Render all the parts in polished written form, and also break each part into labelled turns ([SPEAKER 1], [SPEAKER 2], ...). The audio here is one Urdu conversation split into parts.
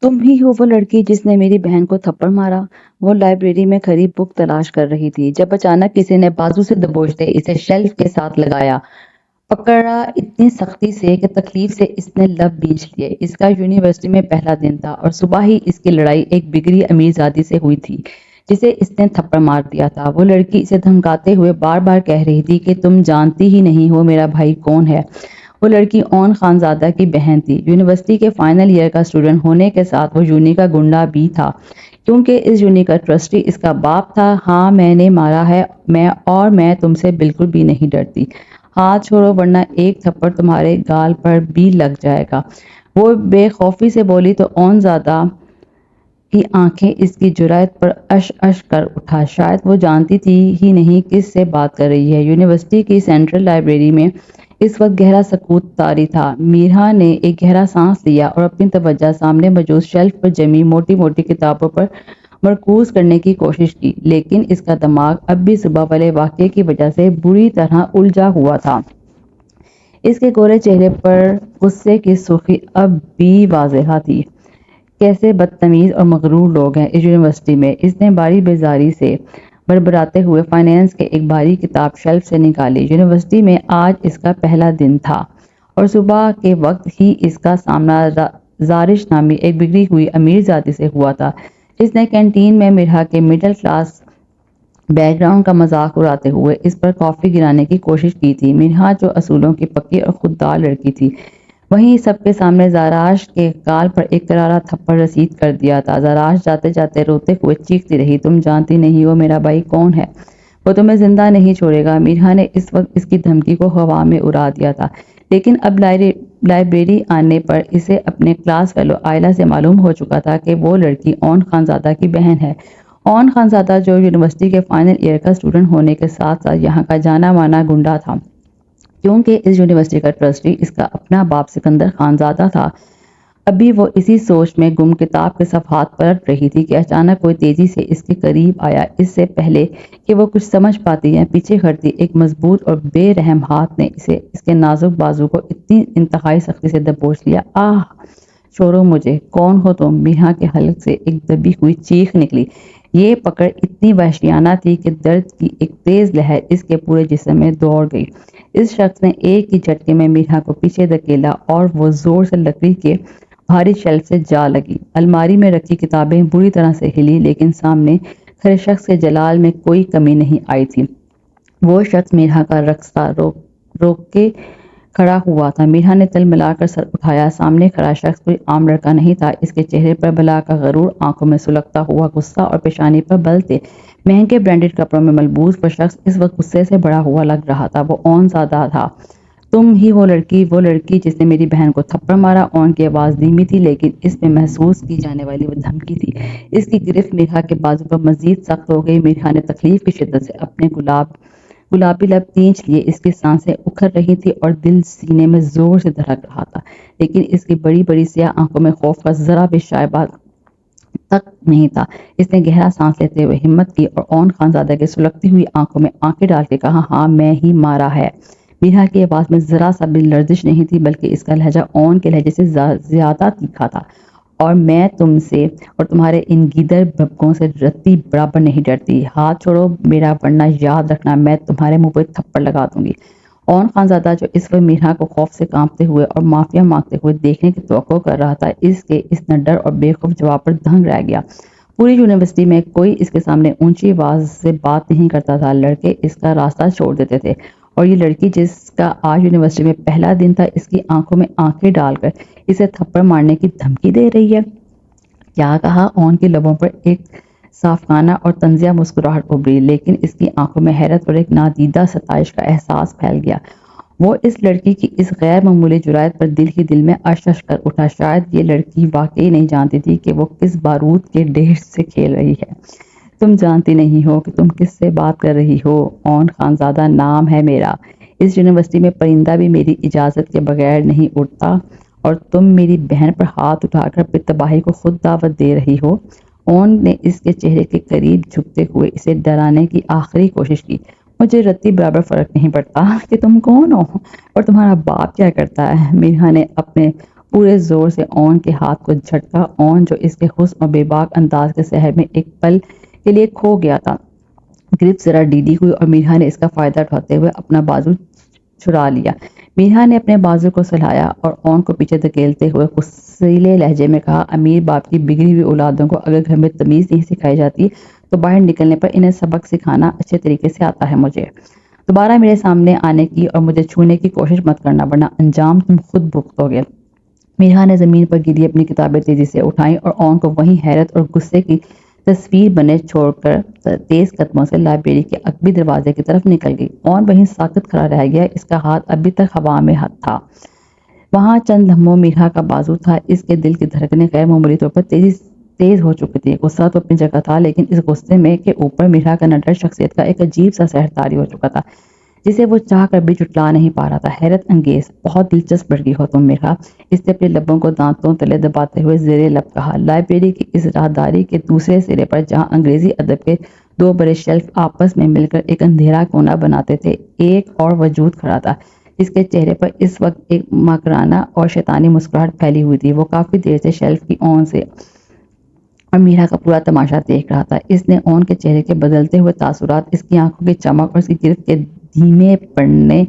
[SPEAKER 1] تم ہی ہو وہ لڑکی جس نے میری بہن کو تھپڑ مارا؟ وہ لائبریری میں کھڑی بک تلاش کر رہی تھی جب اچانک کسی نے بازو سے دبوچتے اسے شیلف کے ساتھ لگایا، پکڑا اتنی سختی سے کہ تکلیف سے اس نے لب بھینچ لیے۔ اس کا یونیورسٹی میں پہلا دن تھا اور صبح ہی اس کی لڑائی ایک بگڑی امیرزادی سے ہوئی تھی جسے اس نے تھپڑ مار دیا تھا۔ وہ لڑکی اسے دھمکاتے ہوئے بار بار کہہ رہی تھی کہ تم جانتی ہی نہیں ہو میرا بھائی کون ہے۔ وہ لڑکی اون خانزادہ کی بہن تھی۔ یونیورسٹی کے فائنل ایئر کا اسٹوڈنٹ ہونے کے ساتھ وہ یونی کا گنڈا بھی تھا کیونکہ اس یونی کا ٹرسٹی اس کا باپ تھا۔ ہاں میں نے مارا ہے میں تم سے بالکل بھی نہیں ڈرتی۔ ہاتھ چھوڑو ورنہ ایک تھپڑ تمہارے گال پر بھی لگ جائے گا۔ وہ بے خوفی سے بولی تو اون زادہ کی آنکھیں اس کی جرأت پر اش اش کر اٹھا۔ شاید وہ جانتی تھی ہی نہیں کس سے بات کر رہی ہے۔ یونیورسٹی کی سینٹرل لائبریری میں اس وقت گہرا سکوت طاری تھا۔ میرا نے ایک گہرا سانس لیا اور اپنی توجہ سامنے موجود شیلف پر جمی موٹی موٹی کتابوں پر مرکوز کرنے کی کوشش کی، لیکن اس کا دماغ اب بھی صبح والے واقعے کی وجہ سے بری طرح الجھا ہوا تھا۔ اس کے گورے چہرے پر غصے کی سرخی اب بھی واضح تھی۔ کیسے بدتمیز اور مغرور لوگ ہیں اس یونیورسٹی میں۔ اس نے باری بیزاری سے بڑبڑاتے ہوئے فائنینس کے ایک بھاری کتاب شیلف سے نکالی۔ یونیورسٹی میں آج اس کا پہلا دن تھا اور صبح کے وقت ہی اس کا سامنا زارش نامی ایک بگڑی ہوئی امیرزادی سے ہوا تھا جس نے کینٹین میں مرحا کے مڈل کلاس بیک گراؤنڈ کا مذاق اڑاتے ہوئے اس پر کافی گرانے کی کوشش کی تھی۔ مرحا جو اصولوں کی پکی اور خوددار لڑکی تھی، وہیں سب کے سامنے زاراش کے گال پر ایک کرارا تھپڑ رسید کر دیا تھا۔ زاراش جاتے جاتے روتے ہوئے چیختی رہی، تم جانتی نہیں ہو میرا بھائی کون ہے؟ وہ تمہیں زندہ نہیں چھوڑے گا۔ مرحا نے اس وقت اس کی دھمکی کو ہوا میں اڑا دیا تھا، لیکن اب لائبریری آنے پر اسے اپنے کلاس فیلو آئلہ سے معلوم ہو چکا تھا کہ وہ لڑکی اون خانزادہ کی بہن ہے۔ اون خانزادہ جو یونیورسٹی کے فائنل ایئر کا اسٹوڈنٹ ہونے کے ساتھ ساتھ یہاں کا جانا مانا گنڈا تھا کیونکہ اس یونیورسٹی کا ٹرسٹی اس کا اپنا باپ سکندر خانزادہ تھا۔ ابھی وہ اسی سوچ میں گم کتاب کے صفحات پلٹ رہی تھی کہ اچانک کوئی تیزی سے اس کے قریب آیا۔ اس سے پہلے کہ وہ کچھ سمجھ پاتی یا پیچھے ہٹتی، ایک مضبوط اور بے رحم ہاتھ نے اس کے نازک بازو کو اتنی انتہائی سختی سے دبوچ لیا۔ آہ! چھوڑو مجھے! کون ہو تم؟ مرحا کے حلق سے ایک دبی ہوئی چیخ نکلی۔ یہ پکڑ اتنی وحشیانہ تھی کہ درد کی ایک تیز لہر اس کے پورے جسم میں دوڑ گئی۔ اس شخص نے ایک ہی جھٹکے میں مرحا کو پیچھے دھکیلا اور وہ زور سے لکڑی کے بھاری شیلف سے جا لگی۔ الماری میں رکھی کتابیں بری طرح سے ہلی، لیکن سامنے کھڑے شخص کے جلال میں کوئی کمی نہیں آئی تھی۔ وہ شخص مرحا کا رقصہ روک کے کھڑا ہوا تھا۔ مرحا نے تلملا کر سر اٹھایا۔ سامنے کھڑا شخص کوئی عام لڑکا نہیں تھا۔ اس کے چہرے پر بلا کا غرور، آنکھوں میں سلگتا ہوا غصہ اور پیشانی پر بل تھے۔ مہنگے برانڈڈ کپڑوں میں ملبوس وہ شخص اس وقت غصے سے بھرا ہوا لگ رہا تھا۔ وہ اون زادہ تھا۔ تم ہی وہ لڑکی جس نے میری بہن کو تھپڑ مارا؟ اون کی آواز دھیمی تھی، لیکن اس میں محسوس کی جانے والی وہ دھمکی تھی۔ اس کی گرفت مرحا کے بازو پر مزید سخت ہو گئی۔ مرحا نے تکلیف کی شدت سے اپنے گلابی لب کھینچ لیے۔ اس کی سانسیں اکھڑ رہی تھیں اور دل سینے میں زور سے دھڑک رہا تھا، لیکن اس کی بڑی بڑی سیاہ آنکھوں میں خوف کا ذرا بھی شائبہ تک نہیں تھا۔ اس نے گہرا سانس لیتے ہوئے ہمت کی اور اون خانزادہ کے سلگتی ہوئی آنکھوں میں آنکھیں ڈال کے کہا، ہاں میں ہی مارا ہے۔ مرحا کی آواز میں ذرا سا بھی لرزش نہیں تھی، بلکہ اس کا لہجہ اون کے لہجے سے زیادہ تیکھا تھا۔ اور میں تم سے اور تمہارے ان گیدڑ بھبکوں سے رتی برابر نہیں ڈرتی۔ ہاتھ چھوڑو میرا ورنہ یاد رکھنا میں تمہارے منہ پہ تھپڑ لگا دوں گی۔ اون خانزادہ جو اس وقت مرحا کو خوف سے کانپتے ہوئے اور معافیا مانگتے ہوئے دیکھنے کی توقع کر رہا تھا، اس کے اس نڈر اور بے خوف جواب پر دنگ رہ گیا۔ پوری یونیورسٹی میں کوئی اس کے سامنے اونچی آواز سے بات نہیں کرتا تھا۔ لڑکے اس کا راستہ چھوڑ دیتے تھے اور یہ لڑکی جس کا آج یونیورسٹی میں پہلا دن تھا، اس کی آنکھوں میں آنکھیں ڈال کر اسے تھپڑ مارنے کی دھمکی دے رہی ہے۔ کیا کہا؟ اون کے لبوں پر ایک صافکانہ اور طنزیہ مسکراہٹ ابھری، لیکن اس کی آنکھوں میں حیرت اور ایک نادیدہ ستائش کا احساس پھیل گیا۔ وہ اس لڑکی کی اس غیر معمولی جرأت پر دل ہی دل میں اش اش کر اٹھا۔ شاید یہ لڑکی واقعی نہیں جانتی تھی کہ وہ کس بارود کے ڈھیر سے کھیل رہی ہے۔ تم جانتی نہیں ہو کہ تم کس سے بات کر رہی ہو؟ اون خانزادہ نام ہے میرا۔ اس یونیورسٹی میں پرندہ بھی میری اجازت کے بغیر نہیں اڑتا اور تم میری بہن پر ہاتھ اٹھا کر اپنی تباہی کو خود دعوت دے رہی ہو۔ اون نے اس کے چہرے کے قریب جھکتے ہوئے اسے ڈرانے کی آخری کوشش کی۔ مجھے رتی برابر فرق نہیں پڑتا کہ تم کون ہو اور تمہارا باپ کیا کرتا ہے۔ مرحا نے اپنے پورے زور سے اون کے ہاتھ کو جھٹکا۔ اون جو اس کے حسن اور بے باک انداز کے سحر میں ایک پل کے لیے کھو گیا تھا، گرفت ذرا ڈیلی ہوئی اور میرا نے اس کا فائدہ اٹھاتے ہوئے اپنا بازو چھڑا لیا۔ میرا نے اپنے بازو کو سلایا اور اون کو پیچھے دھکیلتے ہوئے غصیلے لہجے میں کہا، امیر باپ کی بگڑی ہوئی اولادوں کو اگر گھر میں تمیز نہیں سکھائی جاتی تو باہر نکلنے پر انہیں سبق سکھانا اچھے طریقے سے آتا ہے۔ مجھے دوبارہ میرے سامنے آنے کی اور مجھے چھونے کی کوشش مت کرنا، ورنہ انجام تم خود بھگتو گے۔ میرا نے زمین پر گری اپنی کتابیں تیزی سے اٹھائیں اور اون کو وہیں حیرت اور غصے کی تصویر بنے چھوڑ کر تیز قدموں سے لائبریری کے عقبی دروازے کی طرف نکل گئی۔ اون وہیں ساکت کھڑا رہ گیا، اس کا ہاتھ ابھی تک ہوا میں تھا۔ وہاں چند لمحوں میرا کا بازو تھا۔ اس کے دل کی دھڑکنیں غیر معمولی طور پر تیز ہو چکی تھی۔ غصہ تو اپنی جگہ تھا، لیکن اس غصے میں کے اوپر میرا کا نڈر شخصیت کا ایک عجیب سا سحر طاری ہو چکا تھا، جسے وہ چاہ کر بھی جھٹلا نہیں پا رہا تھا۔ حیرت انگیز، بہت دلچسپ لڑکی ہو تم میرا، اس نے اپنے لبوں کو دانتوں تلے دباتے ہوئے زیر لب کہا۔ لائبریری کی اس راہداری کے دوسرے سرے پر، جہاں انگریزی ادب کے دو بڑے شیلف آپس میں مل کر ایک اندھیرا کونا بناتے تھے، ایک اور وجود کھڑا تھا، جس کے چہرے پر اس وقت ایک مکرانہ اور شیطانی مسکراہٹ پھیلی ہوئی تھی۔ وہ کافی دیر سے شیلف کی اون سے اور میرا کا پورا تماشا دیکھ رہا تھا۔ اس نے اون کے چہرے کے بدلتے ہوئے تاثرات، اس کی آنکھوں کی چمک اور اس کی گرفت کے دھیمے پڑنے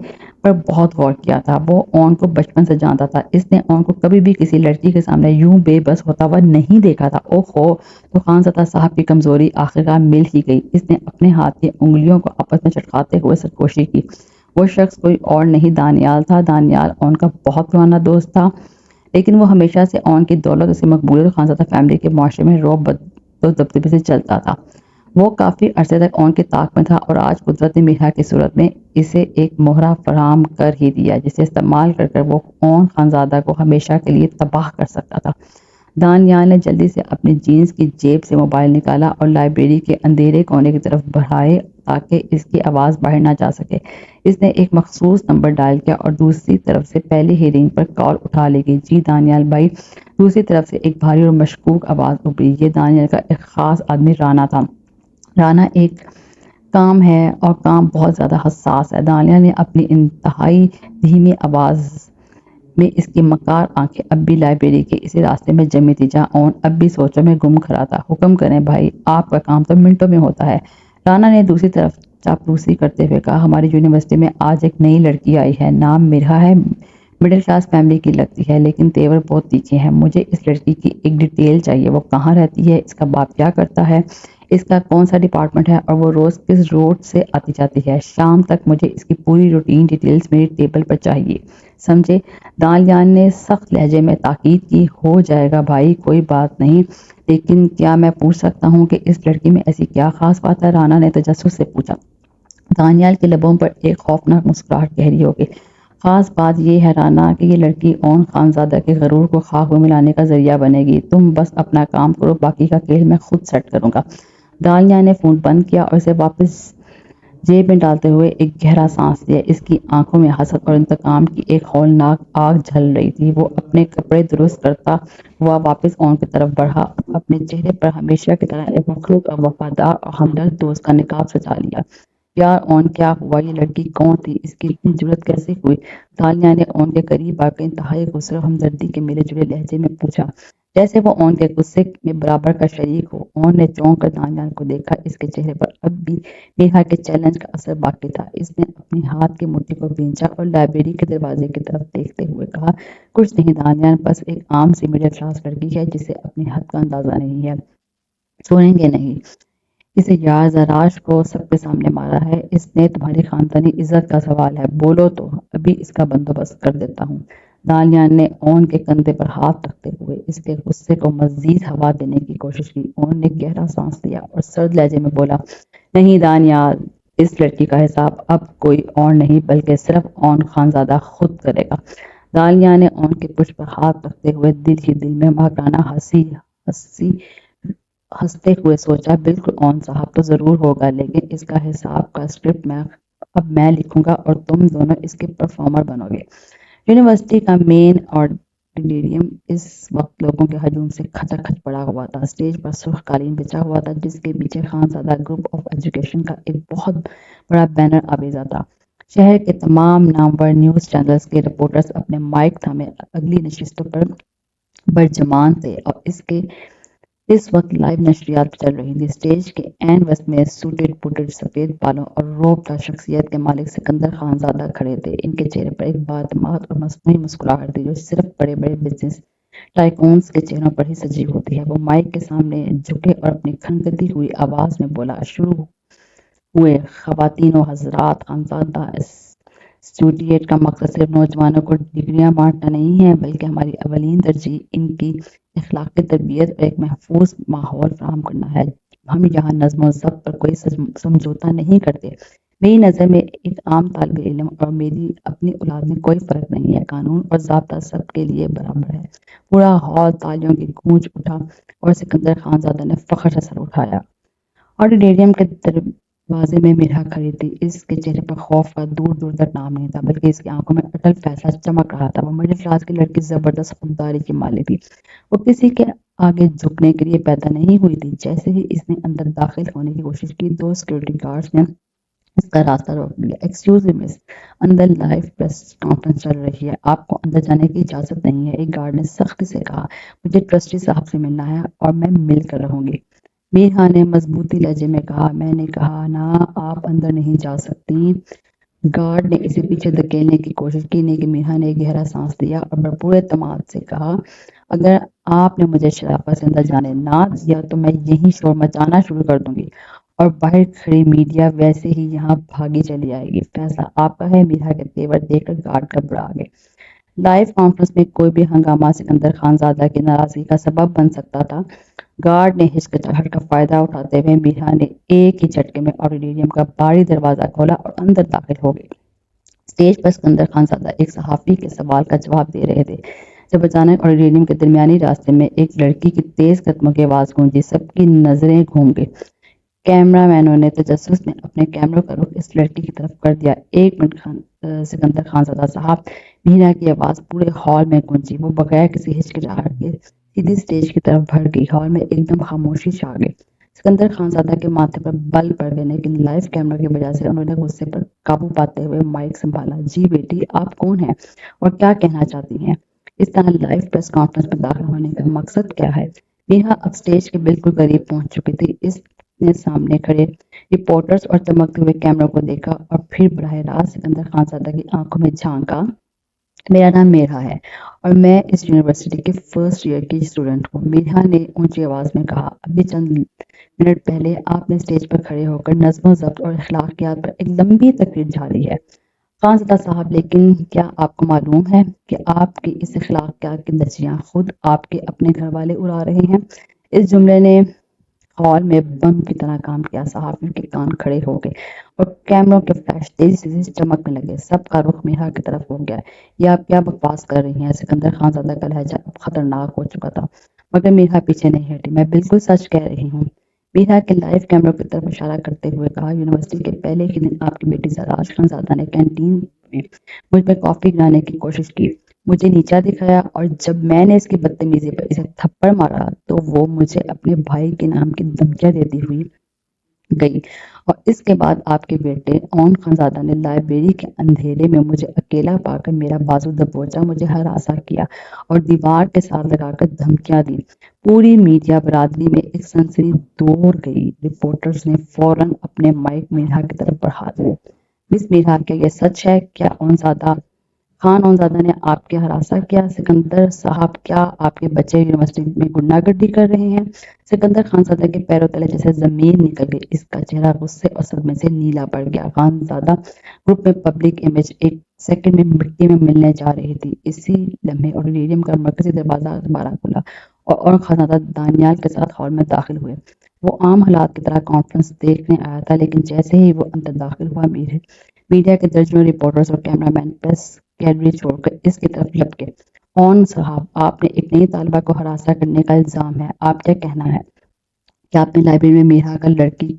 [SPEAKER 1] پر بہت غور کیا تھا۔ وہ اون کو بچپن سے جانتا تھا۔ اس نے اون کو کبھی بھی کسی لڑکی کے سامنے یوں بے بس ہوتا ہوا نہیں دیکھا تھا۔ اوہو، تو خانزادہ صاحب کی کمزوری آخرکار مل ہی گئی۔ اس نے اپنے ہاتھ کی انگلیوں کو آپس میں چٹکاتے ہوئے سرگوشی کی۔ وہ شخص کوئی اور نہیں دانیال تھا۔ دانیال اون کا بہت پرانا دوست تھا، لیکن وہ ہمیشہ سے اون کی دولت، اسے مقبولیت اور خانزادہ فیملی کے معاشرے میں رعب و دبدبے سے چلتا تھا۔ وہ کافی عرصے تک اون کی طاق میں تھا اور آج قدرت نے میرا کی صورت میں اسے ایک مہرہ فراہم کر ہی دیا، جسے استعمال کر وہ اون خانزادہ کو ہمیشہ کے لیے تباہ کر سکتا تھا۔ دانیال نے جلدی سے اپنی جینز کی جیب سے موبائل نکالا اور لائبریری کے اندھیرے کونے کی طرف بڑھائے تاکہ اس کی آواز باہر نہ جا سکے۔ اس نے ایک مخصوص نمبر ڈائل کیا اور دوسری طرف سے پہلی ہی رنگ پر کال اٹھا لی گئی۔ جی دانیال بھائی، دوسری طرف سے ایک بھاری اور مشکوک آواز ابھری۔ یہ دانیال کا ایک خاص آدمی رانا تھا۔ رانا ایک کام ہے اور کام بہت زیادہ حساس ہے۔ دانیال نے اپنی انتہائی دھیمی آواز میں اس کی مکار آنکھیں اب بھی لائبریری کے اسی راستے میں جمی تھی جہاں اون اب بھی سوچوں میں گم کھڑا تھا۔ حکم کریں بھائی، آپ کا کام تو منٹوں میں ہوتا ہے۔ رانا نے دوسری طرف چاپلوسی کرتے ہوئے کہا، ہماری یونیورسٹی میں آج ایک نئی لڑکی آئی ہے، نام میرا ہے، مڈل کلاس فیملی کی لگتی ہے، لیکن تیور بہت تیکھے ہیں۔ مجھے اس لڑکی کی ایک ڈیٹیل چاہیے۔ وہ کہاں رہتی ہے، اس کا باپ کیا کرتا ہے، اس کا کون سا ڈپارٹمنٹ ہے اور وہ روز کس روٹ سے آتی جاتی ہے۔ شام تک مجھے اس کی پوری روٹین ڈیٹیلز میری ٹیبل پر چاہیے، سمجھے؟ دانیال نے سخت لہجے میں تاکید کی۔ ہو جائے گا بھائی، کوئی بات نہیں، لیکن کیا میں پوچھ سکتا ہوں کہ اس لڑکی میں ایسی کیا خاص بات ہے؟ رانا نے تجسس سے پوچھا۔ دانیال کے لبوں پر ایک خوفناک مسکراہٹ گہری ہو گئی۔ خاص بات یہ ہے رانا کہ یہ لڑکی اون خانزادہ کے غرور کو خاک میں ملانے کا ذریعہ بنے گی۔ تم بس اپنا کام کرو، باقی کا کھیل میں خود سیٹ کروں گا۔ دانیال نے فون بند کیا اور اسے واپس جیب میں ڈالتے ہوئے ایک گہرا سانس لیا۔ اس کی آنکھوں میں حسد اور انتقام کی ایک ہولناک آگ جل رہی تھی۔ وہ اپنے کپڑے درست کرتا ہوا واپس اون کی طرف بڑھا، اپنے چہرے پر ہمیشہ کی طرح ایک مخلوق اور وفادار اور ہمدرد دوست کا نقاب سجا لیا۔ یار اون، کیا ہوا؟ یہ لڑکی کون تھی؟ اس کی اتنی جرأت کیسے ہوئی؟ دانیال نے اون کے قریب آ کر انتہائی غصے اور ہمدردی کے ملے جلے لہجے میں پوچھا، جیسے وہ اون کے غصے میں برابر کا شریک ہو۔ اون نے چونک کر دانیال کو دیکھا۔ اس کے چہرے پر اب بھی میرا کے چیلنج کا اثر باقی تھا۔ اس نے اپنی ہاتھ کی مٹھی کو بھینچا اور لائبریری کے دروازے کی طرف دیکھتے ہوئے کہا، کچھ نہیں دانیال، بس ایک عام سی مڈل کلاس لڑکی ہے جسے اپنی حد کا اندازہ نہیں ہے۔ سنیں گے نہیں اسے یار، زراش کو سب کے سامنے مارا ہے، اس نے تمہاری خاندانی عزت کا سوال ہے، بولو تو ابھی اس کا بندوبست کر دیتا ہوں۔ دانیال نے اون کے کندھے پر ہاتھ رکھتے ہوئے اس کے غصے کو مزید ہوا دینے کی کوشش کی۔ اون نے گہرا سانس لیا اور سرد لہجے میں بولا، نہیں دانیال، اس لڑکی کا حساب اب کوئی اور نہیں بلکہ صرف اون خانزادہ خود کرے گا۔ دانیال نے اون کے پشت پر ہاتھ رکھتے ہوئے دل ہی دل میں مہکانہ ہنستے ہوئے سوچا، بالکل اون صاحب، تو ضرور ہوگا، لیکن اس کا حساب کا اسکرپٹ اب میں لکھوں گا اور تم دونوں اس کے پرفارمر بنو گے۔ یونیورسٹی کا مین آڈیٹوریم اس وقت لوگوں کے ہجوم سے کھچا کھچ پڑا ہوا تھا۔ اسٹیج پر سرخ قالین بچھا ہوا تھا، جس کے پیچھے خانزادہ گروپ آف ایجوکیشن کا ایک بہت بڑا بینر آویزاں تھا۔ شہر کے تمام نامور نیوز چینلز کے رپورٹرز اپنے مائک تھامے اگلی نشستوں پر برجمان تھے اور اس وقت لائیو نشریات چل رہی تھی۔ اسٹیج کے عین وسط میں سوٹڈ بوٹڈ سفید بالوں اور روبدار شخصیت کے مالک سکندر خان زادہ کھڑے تھے۔ ان کے چہرے پر ایک بااعتماد اور مصنوعی مسکراہٹ تھی جو صرف بڑے بڑے بزنس ٹائکونز کے چہروں پر ہی سجی ہوتی ہے۔ وہ مائک کے سامنے جھکے اور اپنی کھنکتی ہوئی آواز میں بولا، شروع ہوئے خواتین و حضرات، خانزادہ اسٹوڈیٹ کا مقصد صرف نوجوانوں کو ڈگریاں بانٹنا نہیں ہے بلکہ ہماری اولین ترجیح ان کی اخلاقی تربیت اور ایک محفوظ ماحول فراہم کرنا ہے۔ ہم یہاں نظم و ضبط پر کوئی سمجھوتا نہیں کرتے۔ میری نظر میں ایک عام طالب علم اور میری اپنی اولاد میں کوئی فرق نہیں ہے۔ قانون اور ضابطہ سب کے لیے برابر ہے۔ پورا ہال تالیوں کی گونج اٹھا اور سکندر خان زادہ نے فخر سے سر اٹھایا۔ آڈیٹوریم کے دروازے میں میرا کھڑی تھی۔ اس کے چہرے پر خوف کا دور دور تک نام نہیں تھا بلکہ اس کی آنکھوں میں اٹل فیصلہ چمک رہا تھا۔ وہ مڈل کلاس کی لڑکی زبردست خودداری کی مالک تھی۔ وہ کسی کے آگے جھکنے کے لیے پیدا نہیں ہوئی تھی۔ جیسے ہی اس نے اندر داخل ہونے کی کوشش کی، 2 سیکورٹی گارڈز نے اس کا راستہ روک لیا۔ ایکسکیوز می مس، اندر لائیو پریس کانفرنس چل رہی ہے، آپ کو اندر جانے کی اجازت نہیں ہے، ایک گارڈ نے سختی سے کہا۔ مجھے ٹرسٹی صاحب سے ملنا ہے اور میں مل کر رہوں گی۔ میرا نے مضبوطی لہجے میں کہا۔ میں نے کہا نا، آپ اندر نہیں جا سکتی۔ گارڈ نے اسے پیچھے دھکیلنے کی کوشش کی لیکن میرا نے گہرا سانس لیا اور بھرپور اعتماد سے کہا، اگر آپ نے مجھے شرافت سے اندر جانے نہ دیا تو میں یہیں شور مچانا شروع کر دوں گی اور باہر کھڑی میڈیا ویسے ہی یہاں بھاگی چلی آئے گی۔ فیصلہ آپ کا ہے۔ میرا کے تیور دیکھ کر گارڈ گھبرا گئے۔ لائیو کانفرنس میں کوئی بھی ہنگامہ سکندر خان زادہ کی ناراضگی کا سبب بن سکتا تھا۔ گارڈ نے ہچکچاہٹ کا فائدہ اٹھاتے ہوئے میرا نے ایک ہی جھٹکے میں آڈیٹوریم کا باری دروازہ کھولا اور اندر داخل ہو گئے۔ اسٹیج پر سکندر خان زادہ ایک صحافی کے سوال کا جواب دے رہے تھے جب اچانک آڈیٹوریم کے درمیانی راستے میں ایک لڑکی کی تیز قدموں کی آواز گونجی۔ سب کی نظریں گھوم گئی۔ کیمرہ مینوں نے تجسس میں اپنے کیمروں کا رخ اس لڑکی کی طرف کر دیا۔ ایک منٹ سکندر خان زادہ صاحب، میرا کی آواز پورے ہال میں گونجی۔ وہ بغیر کسی ہچکچاہٹ کے سیدھی اسٹیج کی طرف بڑھ گئی۔ ہال میں ایک دم خاموشی چھا گئی۔ سکندر خان زادہ کے ماتھے پر بل پڑ گئے لیکن لائیو کیمروں کی وجہ سے انہوں نے غصے پر قابو پاتے ہوئے مائک سنبھالا۔ جی بیٹی، آپ کون ہیں اور کیا کہنا چاہتی ہیں؟ اس طرح لائیو پریس کانفرنس میں داخل ہونے کا مقصد کیا ہے؟ میرا اب اسٹیج کے بالکل قریب پہنچ چکی تھی۔ اس نے سامنے کھڑے رپورٹرز اور چمکتے ہوئے کیمروں کو دیکھا اور پھر براہ راست سکندر خان زادہ کی آنکھوں میں جھانکا۔ میرا نام میرا ہے اور میں اس یونیورسٹی کے فرسٹ ایئر کی اسٹوڈنٹ ہوں۔ میرا نے اونچی آواز میں کہا۔ ابھی چند منٹ پہلے آپ نے اسٹیج پر کھڑے ہو کر نظم و ضبط اور اخلاقیات پر ایک لمبی تقریر جاری ہے خان زادہ صاحب، لیکن کیا آپ کو معلوم ہے کہ آپ کی اس اخلاقیات کی دھجیاں خود آپ کے اپنے گھر والے اڑا رہے ہیں؟ اس جملے نے ہال میں بم کی طرح کام کیا۔ صحافیوں کے کان کھڑے ہو گئے اور کیمروں کے فلیش تیزی سے چمکنے لگے۔ سب کا رخ میرا کی طرف ہو گیا۔ یہ آپ کیا بکواس کر رہی ہیں؟ سکندر خان زادہ کا لہجہ اب خطرناک ہو چکا تھا مگر میرا پیچھے نہیں ہٹی۔ میں بالکل سچ کہہ رہی ہوں، میرا کے لائیو کیمروں کی طرف اشارہ کرتے ہوئے کہا۔ یونیورسٹی کے پہلے ہی دن آپ کی بیٹی زراج خان زادہ نے کینٹین میں مجھ پر کافی گرانے کی کوشش کی، مجھے نیچا دکھایا اور جب میں نے اس کی بدتمیزی پر اسے تھپڑ مارا تو وہ مجھے اپنے بھائی کے نام کی دھمکیاں دیتی ہوئی گئی اور اس کے بعد آپ کے بیٹے اون خان زادہ نے لائبریری کے اندھیرے میں مجھے اکیلا پا کر میرا بازو دبوچا، مجھے ہراساں کیا اور دیوار کے ساتھ لگا کر دھمکیاں دی۔ پوری میڈیا برادری میں ایک سنسنی دور گئی۔ رپورٹرز نے فوراً اپنے مائک میرا کی طرف بڑھا دیے۔ مس میرا، کیا یہ سچ ہے؟ کیا خان اون زادہ نے آپ کے ہراساں کیا؟ سکندر صاحب، کیا آپ کے بچے یونیورسٹی میں گنڈا گردی کر رہے ہیں؟ سکندر خان زادہ کے پیروں تلے جیسے زمین نکل گئی۔ اس کا چہرہ غصے اور صدمے سے نیلا پڑ گیا۔ خان زادہ گروپ میں پبلک امیج ایک سیکنڈ میں مٹی میں ملنے جا رہی تھی۔ اسی لمحے آڈیٹوریم کا مرکزی دروازہ دوبارہ کھلا اور خان زادہ دانیال کے ساتھ ہال میں داخل ہوئے۔ وہ عام حالات کی طرح کانفرنس دیکھنے آیا تھا لیکن جیسے ہی وہ اندر داخل ہوا، میڈیا کے درجنوں رپورٹرز اور کیمرہ مین پریس گیلری چھوڑ کر اس کی طرف لپکے۔ اون صاحب، آپ نے ایک نئی طالبہ کو ہراساں کرنے کا الزام ہے، آپ کیا کہنا ہے؟ کیا آپ نے لائبریری میں میرا کا لڑکی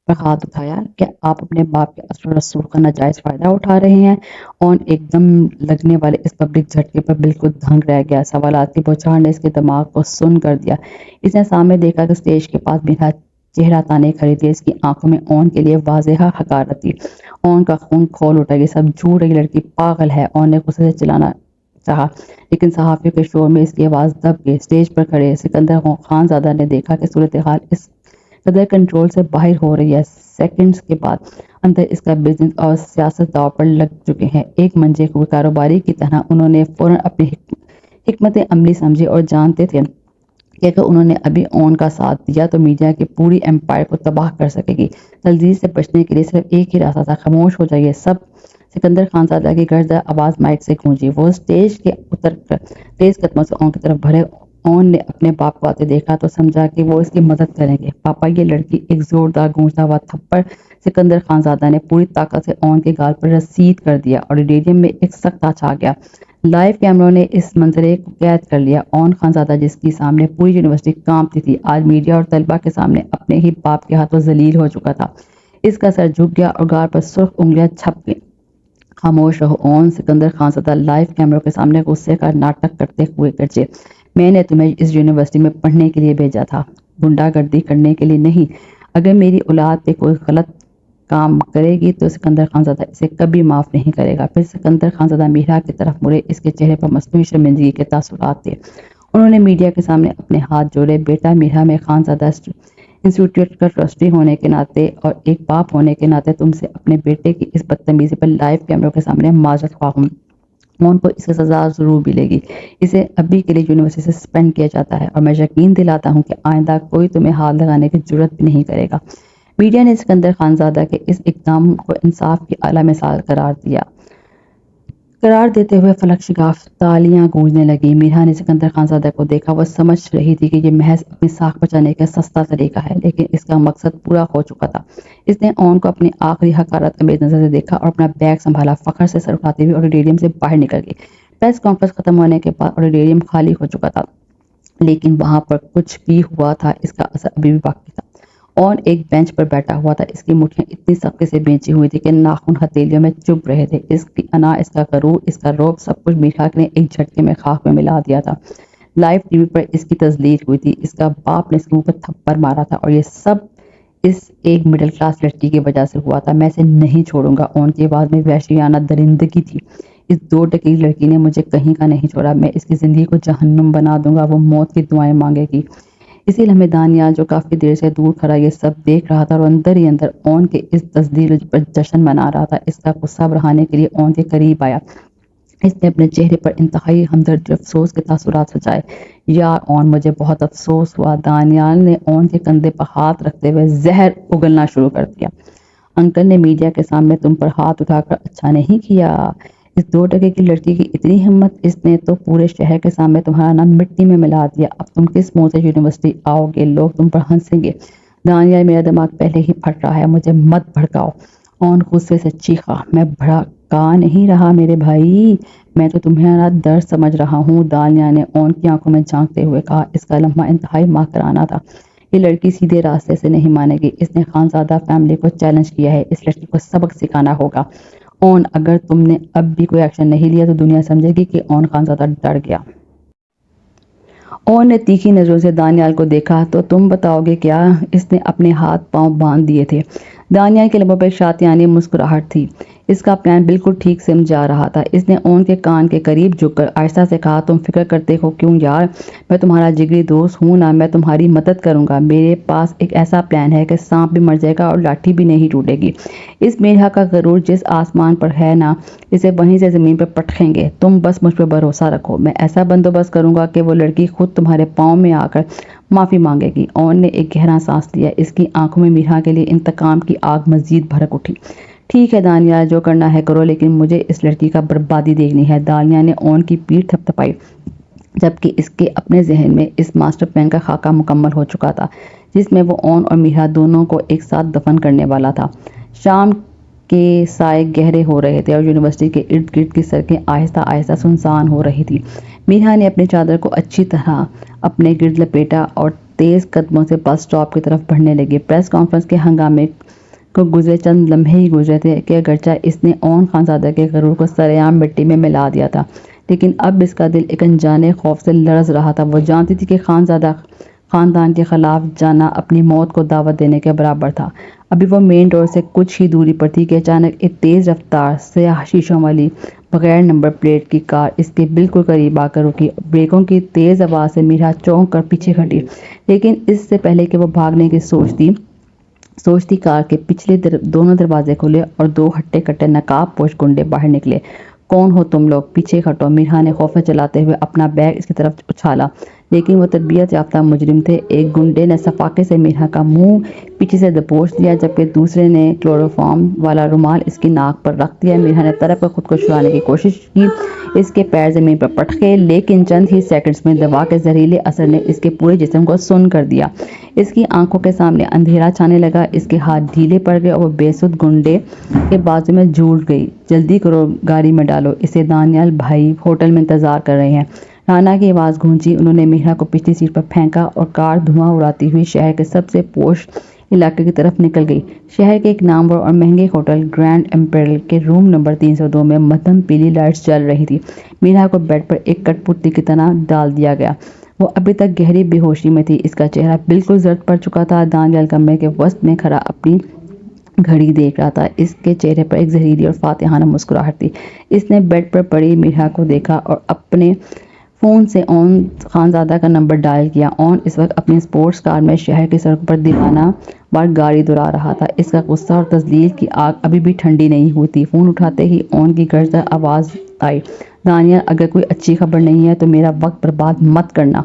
[SPEAKER 1] پر ہاتھ اٹھایا؟ کیا آپ اپنے باپ کے اثر و رسوخ کا ناجائز فائدہ اٹھا رہے ہیں؟ اون ایک دم لگنے والے اس پبلک جھٹکے پر بالکل دھنگ رہ گیا۔ سوالات کی بوچھار نے اس کے دماغ کو سن کر دیا۔ اس نے سامنے دیکھا کہ اسٹیج کے پاس میرا چہرہ تانے کھڑی تھی، اس کی آنکھوں میں اون کے لیے واضح حقارت تھی۔ اون کا خون کھول اٹھا، یہ سب جھوٹ ہے، یہ لڑکی پاگل ہے۔ اون نے غصے سے چلانا چاہا لیکن صحافیوں کے شور میں اس کی آواز دب گئی۔ اسٹیج پر کھڑے سکندر خانزادہ نے دیکھا کہ صورتحال اس قدر کنٹرول سے باہر ہو رہی ہے۔ سیکنڈز کے بعد اندر اس کا بزنس اور سیاست داؤ پر لگ چکے ہیں۔ ایک منجے ہوئے کاروباری کی طرح انہوں نے فوراً اپنی حکمت عملی سمجھی اور جانتے تھے کہ اگر انہوں نے ابھی اون کا ساتھ دیا تو میڈیا کی پوری ایمپائر کو تباہ کر سکے گی۔ تلزیق سے بچنے کے لیے صرف ایک ہی راستہ تھا، خاموش ہو جائیے سب۔ سکندر خانزادہ کی گرجدہ آواز مائک سے گونجی۔ وہ اسٹیج کے اتر کر تیز قدموں سے اون کی طرف بڑھے۔ اون نے اپنے باپ کو آتے دیکھا تو سمجھا کہ وہ اس کی مدد کریں گے۔ پاپا، یہ لڑکی! ایک زوردار گونجتا ہوا تھپڑ سکندر خانزادہ نے پوری طاقت سے اون کے گال پر رسید کر دیا۔ آڈیٹوریم میں ایک سکتہ چھا گیا۔ لائیو کیمروں نے اس منظرے کو قید کر لیا۔ اون خانزادہ جس کی سامنے پوری یونیورسٹی کانپتی تھی، آج میڈیا اور طلبہ کے سامنے اپنے ہی باپ کے ہاتھوں ذلیل ہو چکا تھا۔ اس کا سر جھک گیا اور گال پر سرخ انگلیاں چھپ گئیں۔ خاموش رہو اون، سکندر خانزادہ لائیو کیمروں کے سامنے غصے کا ناٹک کرتے ہوئے گرجے۔ میں نے تمہیں اس یونیورسٹی میں پڑھنے کے لیے بھیجا تھا، گنڈا گردی کرنے کے لیے نہیں۔ اگر میری اولاد پہ کوئی غلط کام کرے گی تو سکندر خانزادہ اسے کبھی معاف نہیں کرے گا۔ پھر سکندر خانزادہ میرا کی طرف مڑے، اس کے چہرے پر مصنوعی شرمندگی کے تاثرات تھے۔ انہوں نے میڈیا کے سامنے اپنے ہاتھ جوڑے۔ بیٹا میرا، میں خانزادہ انسٹیٹیوٹ کا ٹرسٹی ہونے کے ناطے اور ایک باپ ہونے کے ناطے تم سے اپنے بیٹے کی اس بدتمیزی پر لائیو کیمروں کے سامنے معذرت خواہ ہوں۔ اون کو اس کی سزا ضرور ملے گی۔ اسے ابھی کے لیے یونیورسٹی سے سسپینڈ کیا جاتا ہے اور میں یقین دلاتا ہوں کہ آئندہ کوئی تمہیں ہاتھ لگانے کی جرات بھی نہیں کرے گا۔ میڈیا نے سکندر خانزادہ کے اس اقدام کو انصاف کی اعلیٰ مثال قرار دیتے ہوئے فلک شگاف تالیاں گونجنے لگی۔ میرا نے سکندر خانزادہ کو دیکھا۔ وہ سمجھ رہی تھی کہ یہ محض اپنی ساکھ بچانے کا سستا طریقہ ہے، لیکن اس کا مقصد پورا ہو چکا تھا۔ اس نے اون کو اپنی آخری حقارت امیز نظر سے دیکھا اور اپنا بیگ سنبھالا۔ فخر سے سر اٹھاتے ہوئے آڈیٹوریم سے باہر نکل گئی۔ پریس کانفرنس ختم ہونے کے بعد آڈیٹوریم خالی ہو چکا تھا، لیکن وہاں پر کچھ بھی ہوا تھا اس کا اثر ابھی بھی باقی تھا۔ اون ایک بینچ پر بیٹھا ہوا تھا۔ اس کی مٹھیاں اتنی سختی سے بھینچی ہوئی تھی کہ ناخن ہتھیلیوں میں چبھ رہے تھے۔ اس کی انا، اس کا غرور، اس کا رعب، سب کچھ میٹھا نے ایک جھٹکے میں خاک میں ملا دیا تھا۔ لائیو ٹی وی پر اس کی تذلیل ہوئی تھی، اس کا باپ نے اس کے منہ پر تھپڑ مارا تھا اور یہ سب اس ایک مڈل کلاس لڑکی کی وجہ سے ہوا تھا۔ میں اسے نہیں چھوڑوں گا۔ اون کی آواز میں وحشیانہ درندگی تھی۔ اس 2 ٹکئی لڑکی نے مجھے کہیں کا نہیں چھوڑا۔ میں اس کی زندگی کو جہنم بنا دوں گا۔ وہ موت کی دعائیں مانگے گی۔ اسی لمحے دانیال، جو کافی دیر سے دور کھڑا یہ سب دیکھ رہا تھا اور اندر ہی اندر اون کے اس تذلیل پر جشن منا رہا تھا، اس کا غصہ بڑھانے کے لیے اون کے قریب آیا۔ اس نے اپنے چہرے پر انتہائی ہمدردی اور افسوس کے تاثرات سجائے۔ یار اون، مجھے بہت افسوس ہوا۔ دانیال نے اون کے کندھے پر ہاتھ رکھتے ہوئے زہر اگلنا شروع کر دیا۔ انکل نے میڈیا کے سامنے تم پر ہاتھ اٹھا کر اچھا نہیں کیا۔ اس 2 ٹکے کی لڑکی کی اتنی ہمت، اس نے تو پورے شہر کے سامنے تمہارا نام مٹی میں ملا دیا۔ اب تم کس منہ سے یونیورسٹی آؤ گے؟ لوگ تم پر ہنسیں گے۔ دانیال، میرا دماغ پہلے ہی پھٹ رہا ہے، مجھے مت بھڑکاؤ۔ اون غصے سے چیخا۔ میں بھڑکا نہیں رہا میرے بھائی، میں تو تمہارا درد سمجھ رہا ہوں، دانیال نے اون کی آنکھوں میں جھانکتے ہوئے کہا۔ اس کا لمحہ انتہائی ماکرانہ تھا۔ یہ لڑکی سیدھے راستے سے نہیں مانے گی۔ اس نے خانزادہ فیملی کو چیلنج کیا ہے۔ اس لڑکی کو سبق سکھانا ہوگا۔ اون، اگر تم نے اب بھی کوئی ایکشن نہیں لیا تو دنیا سمجھے گی کہ اون خانزادہ ڈر گیا۔ اون نے تیکھی نظروں سے دانیال کو دیکھا۔ تو تم بتاؤ گے کیا؟ اس نے اپنے ہاتھ پاؤں باندھ دیے تھے۔ دانیال کے لبوں پر شاطیانی مسکراہٹ تھی۔ اس کا پلان بالکل ٹھیک سمجھا رہا تھا۔ اس نے اون کے کان کے قریب جھک کر آہستہ سے کہا، تم فکر کرتے ہو کیوں یار؟ میں تمہارا جگری دوست ہوں نا، میں تمہاری مدد کروں گا۔ میرے پاس ایک ایسا پلان ہے کہ سانپ بھی مر جائے گا اور لاٹھی بھی نہیں ٹوٹے گی۔ اس میرھا کا غرور جس آسمان پر ہے نا، اسے وہیں سے زمین پر پٹخیں گے۔ تم بس مجھ پر بھروسہ رکھو، میں ایسا بندوبست کروں گا کہ وہ لڑکی خود تمہارے پاؤں میں آ کر معافی مانگے گی۔ اون نے ایک گہرا سانس لیا۔ اس کی آنکھوں میں میرھا کے لیے انتقام کی آگ مزید بھڑک اٹھی۔ ٹھیک ہے دانیال، جو کرنا ہے کرو، لیکن مجھے اس لڑکی کا بربادی دیکھنی ہے۔ دانیال نے اون کی پیٹھ تھپ تھپائی، جبکہ اس کے اپنے ذہن میں اس ماسٹر پلان کا خاکہ مکمل ہو چکا تھا، جس میں وہ اون اور میرھا دونوں کو ایک ساتھ دفن کرنے والا تھا۔ شام کے سائے گہرے ہو رہے تھے اور یونیورسٹی کے ارد گرد کی سڑکیں آہستہ آہستہ سنسان ہو رہی تھی۔ میرھا نے اپنی چادر کو اچھی طرح اپنے گرد لپیٹا اور تیز قدموں سے بس اسٹاپ کی طرف بڑھنے لگی۔ پریس کانفرنس کے ہنگامے کو گزرے چند لمحے ہی گزرے تھے کہ اگرچہ اس نے اون خانزادہ کے غرور کو سرعام مٹی میں ملا دیا تھا، لیکن اب اس کا دل ایک انجانے خوف سے لرز رہا تھا۔ وہ جانتی تھی کہ خانزادہ خاندان کے خلاف جانا اپنی موت کو دعوت دینے کے برابر تھا۔ ابھی وہ مین ڈور سے کچھ ہی دوری پر تھی کہ اچانک ایک تیز رفتار سیاہ شیشوں والی بغیر نمبر پلیٹ کی کار اس کے بالکل قریب آ کر رکی۔ بریکوں کی تیز آواز سے میرا چونک کر پیچھے ہٹی، لیکن اس سے پہلے کہ وہ بھاگنے کی سوچتی کار کے پچھلے دونوں دروازے کھلے اور دو ہٹے کٹے نقاب پوش گنڈے باہر نکلے۔ کون ہو تم لوگ؟ پیچھے ہٹو، میرا نے خوف چلاتے ہوئے اپنا بیگ اس کی طرف اچھالا، لیکن وہ تربیت یافتہ مجرم تھے۔ ایک گنڈے نے صفاقے سے میرا کا منہ پیچھے سے دبوچ دیا، جبکہ دوسرے نے کلوروفارم والا رومال اس کی ناک پر رکھ دیا۔ میرا نے تڑپ کر خود کو چھڑانے کی کوشش کی، اس کے پیر زمین پر پٹکے، لیکن چند ہی سیکنڈز میں دوا کے زہریلے اثر نے اس کے پورے جسم کو سن کر دیا۔ اس کی آنکھوں کے سامنے اندھیرا چھانے لگا، اس کے ہاتھ ڈھیلے پڑ گئے اور وہ بے سود گنڈے کے بازو میں جھول گئی۔ جلدی کرو، گاڑی میں ڈالو اسے، دانیال بھائی ہوٹل میں انتظار کر رہے ہیں۔ رانا کی آواز گونجی۔ انہوں نے میرا کو پچھلی سیٹ پر پھینکا اور کار دھواں اڑاتی ہوئی شہر کے سب سے پوش علاقے کی طرف نکل گئی۔ شہر کے ایک نامور اور مہنگے ہوٹل گرینڈ امپیریل کے روم نمبر 302 میں مدھم پیلی لائٹس جل رہی تھی۔ میرا کو بیڈ پر ایک کٹ پتلی کی طرح ڈال دیا گیا۔ وہ ابھی تک گہری بے ہوشی میں تھی، اس کا چہرہ بالکل زرد پڑ چکا تھا۔ دانیال کمرے کے وسط میں کھڑا اپنی گھڑی دیکھ رہا تھا، اس کے چہرے پر ایک زہریلی اور فاتحانہ مسکراہٹ تھی۔ اس نے بیڈ پر پڑی میرا کو دیکھا اور اپنے فون سے اون خانزادہ کا نمبر ڈائل کیا۔ اون اس وقت اپنی اسپورٹس کار میں شہر کی سڑک پر دیوانہ وار گاڑی دورا رہا تھا۔ اس کا غصہ اور تذلیل کی آگ ابھی بھی ٹھنڈی نہیں ہوئی تھی۔ فون اٹھاتے ہی اون کی گرجدار آواز آئی، دانیال اگر کوئی اچھی خبر نہیں ہے تو میرا وقت برباد مت کرنا۔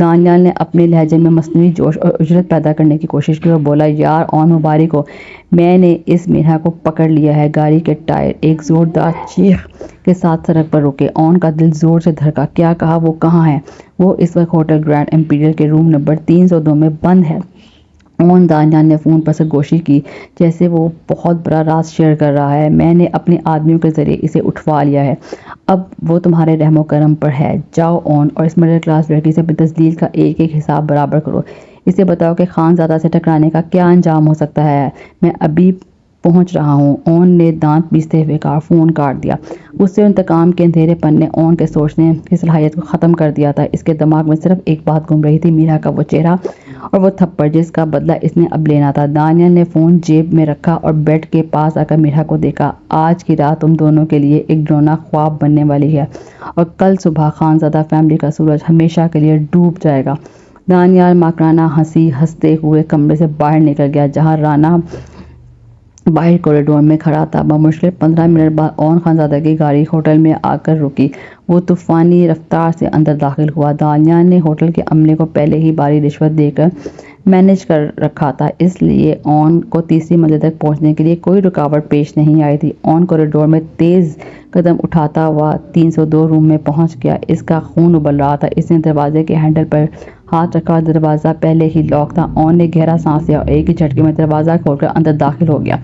[SPEAKER 1] دانیال نے اپنے لہجے میں مصنوعی جوش اور اجرت پیدا کرنے کی کوشش کی اور بولا، یار اون مبارک ہو، میں نے اس میرا کو پکڑ لیا ہے۔ گاڑی کے ٹائر ایک زوردار چیخ کے ساتھ سڑک پر رکے۔ اون کا دل زور سے دھڑکا۔ کیا کہا؟ وہ کہاں ہے؟ وہ اس وقت ہوٹل گرینڈ امپیریل کے روم نمبر 302 میں بند ہے۔ اون دانیال نے فون پر سرگوشی کی جیسے وہ بہت بڑا راز شیئر کر رہا ہے۔ میں نے اپنے آدمیوں کے ذریعے اسے اٹھوا لیا ہے، اب وہ تمہارے رحم و کرم پر ہے۔ جاؤ اون اور اس مڈل کلاس لڑکی سے اپنی تذلیل کا ایک ایک حساب برابر کرو۔ اسے بتاؤ کہ خانزادہ سے ٹکرانے کا کیا انجام ہو سکتا ہے۔ میں ابھی پہنچ رہا ہوں۔ اون نے دانت پیستے ہوئے کہا۔ فون کاٹ دیا۔ غصے اور انتقام کے اندھیرے پن نے اون کے سوچنے کی صلاحیت کو ختم کر دیا تھا۔ اس کے دماغ میں صرف ایک بات گھوم رہی تھی، میرا کا وہ چہرہ اور وہ تھپڑ جس کا بدلہ اس نے اب لینا تھا۔ دانیال نے فون جیب میں رکھا اور بیڈ کے پاس آ کر میرا کو دیکھا۔ آج کی رات تم دونوں کے لیے ایک ڈراؤنا خواب بننے والی ہے اور کل صبح خانزادہ فیملی کا سورج ہمیشہ کے لیے ڈوب جائے گا۔ دانیال ماکرانہ ہنسی ہنستے ہوئے کمرے سے باہر نکل گیا، جہاں رانا باہر کوریڈور میں کھڑا تھا۔ بمشکل 15 منٹ بعد اون خانزادہ کی گاڑی ہوٹل میں آ کر رکی۔ وہ طوفانی رفتار سے اندر داخل ہوا۔ دانیال نے ہوٹل کے عملے کو پہلے ہی باری رشوت دے کر مینج کر رکھا تھا، اس لیے اون کو تیسری منزل تک پہنچنے کے لیے کوئی رکاوٹ پیش نہیں آئی تھی۔ اون کوریڈور میں تیز قدم اٹھاتا ہوا 302 روم میں پہنچ گیا۔ اس کا خون ابل رہا تھا۔ اس نے دروازے کے ہینڈل پر ہاتھ رکھا اور دروازہ پہلے ہی لاک تھا۔ اون نے گہرا سانس لیا اور ایک ہی جھٹکے میں دروازہ کھول کر اندر داخل ہو گیا۔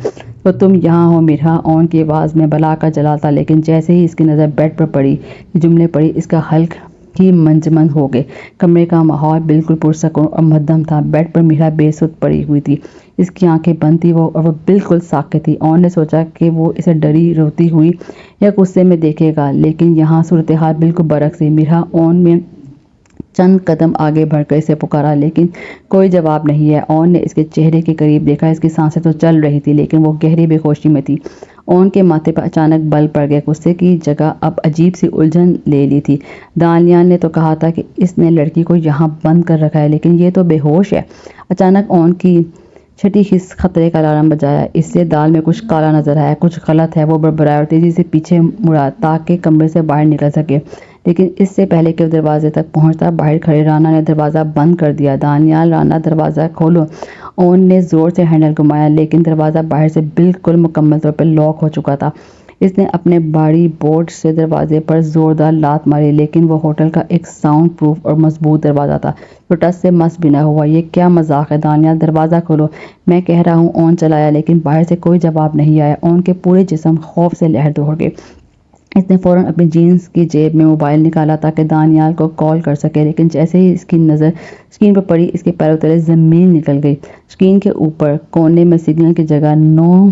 [SPEAKER 1] تو تم یہاں ہو میرا؟ اون کی آواز میں بلا کا جلال تھا، لیکن جیسے ہی اس کی نظر بیڈ پر پڑی، یہ جملے پڑھی، اس کا حلق ہی منجمد ہو گئے۔ کمرے کا ماحول بالکل پرسکون اور مدھم تھا۔ بیڈ پر میرا بے سود پڑی ہوئی تھی، اس کی آنکھیں بند تھی اور وہ بالکل ساکت تھی۔ اون نے سوچا کہ وہ اسے ڈری روتی ہوئی یا غصے میں دیکھے گا، لیکن یہاں صورتحال بالکل برعکس تھی۔ میرا اون میں چند قدم آگے بڑھ کر اسے پکارا، لیکن کوئی جواب نہیں ہے۔ اون نے اس کے چہرے کے قریب دیکھا، اس کی سانسیں تو چل رہی تھی لیکن وہ گہری بے ہوشی میں تھی۔ اون کے ماتھے پر اچانک بل پڑ گئے، غصے کی جگہ اب عجیب سی الجھن لے لی تھی۔ دانیال نے تو کہا تھا کہ اس نے لڑکی کو یہاں بند کر رکھا ہے، لیکن یہ تو بے ہوش ہے۔ اچانک اون کی چھٹی حس خطرے کا الارم بجایا، اس سے دال میں کچھ کالا نظر آیا، کچھ غلط ہے۔ وہ بڑبڑایا اور تیزی سے پیچھے مڑا تاکہ کمرے سے باہر نکل سکے، لیکن اس سے پہلے کہ وہ دروازے تک پہنچتا، باہر کھڑے رانا نے دروازہ بند کر دیا۔ دانیال، رانا دروازہ کھولو۔ اون نے زور سے ہینڈل گھمایا، لیکن دروازہ باہر سے بالکل مکمل طور پر لاک ہو چکا تھا۔ اس نے اپنے بھاری بورڈ سے دروازے پر زوردار لات ماری، لیکن وہ ہوٹل کا ایک ساؤنڈ پروف اور مضبوط دروازہ تھا جو ٹس سے مس بھی نہ ہوا۔ یہ کیا مذاق ہے؟ دانیال، دروازہ کھولو، میں کہہ رہا ہوں۔ اون چلایا، لیکن باہر سے کوئی جواب نہیں آیا۔ اون کے پورے جسم خوف سے لہر دوڑ گئے۔ اس نے فوراً اپنی جینز کی جیب میں موبائل نکالا تاکہ دانیال کو کال کر سکے، لیکن جیسے ہی اس کی نظر اسکرین پر پڑی، اس کے پیروں تلے زمین نکل گئی۔ اسکرین کے اوپر کونے میں سگنل کی جگہ 9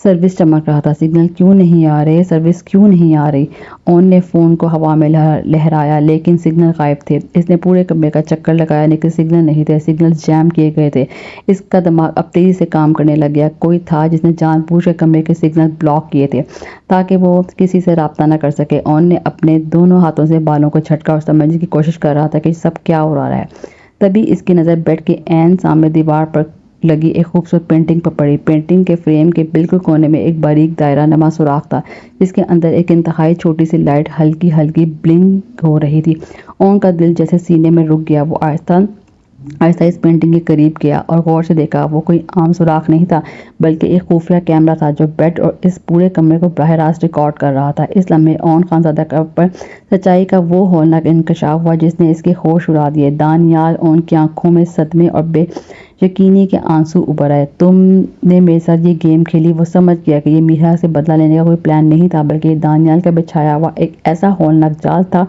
[SPEAKER 1] سروس چمک رہا تھا۔ سگنل کیوں نہیں آ رہے، سروس کیوں نہیں آ رہی؟ اون نے فون کو ہوا میں لہرایا لیکن سگنل غائب تھے۔ اس نے پورے کمرے کا چکر لگایا لیکن سگنل نہیں تھے، سگنل جیم کیے گئے تھے۔ اس کا دماغ اب تیزی سے کام کرنے لگ گیا۔ کوئی تھا جس نے جان بوجھ کر کمرے کے سگنل بلاک کیے تھے تاکہ وہ کسی سے رابطہ نہ کر سکے۔ اون نے اپنے دونوں ہاتھوں سے بالوں کو جھٹکا اور سمجھنے کی کوشش کر رہا تھا کہ سب کیا ہو رہا ہے۔ تبھی اس کی نظر بیڈ کے عین سامنے دیوار پر لگی ایک خوبصورت پینٹنگ پر پڑی۔ پینٹنگ کے فریم کے بالکل کونے میں ایک باریک دائرہ نما سوراخ تھا جس کے اندر ایک انتہائی چھوٹی سی لائٹ ہلکی ہلکی بلنک ہو رہی تھی۔ اون کا دل جیسے سینے میں رک گیا۔ وہ آہستہ اس پینٹنگ کے قریب گیا اور غور سے دیکھا۔ وہ کوئی عام سوراخ نہیں تھا بلکہ ایک خفیہ کیمرہ تھا جو بیڈ اور اس پورے کمرے کو براہ راست ریکارڈ کر رہا تھا۔ اس لمحے اون خانزادہ پر سچائی کا وہ ہولناک انکشاف ہوا جس نے اس کے ہوش اڑا دیے۔ دانیال، اون کی آنکھوں میں صدمے اور بے یقینی کے آنسو ابھر آئے۔ تم نے میرے ساتھ یہ گیم کھیلی۔ وہ سمجھ گیا کہ یہ میرا سے بدلہ لینے کا کوئی پلان نہیں تھا بلکہ یہ دانیال کا بچھایا ہوا ایک ایسا ہولناک جال تھا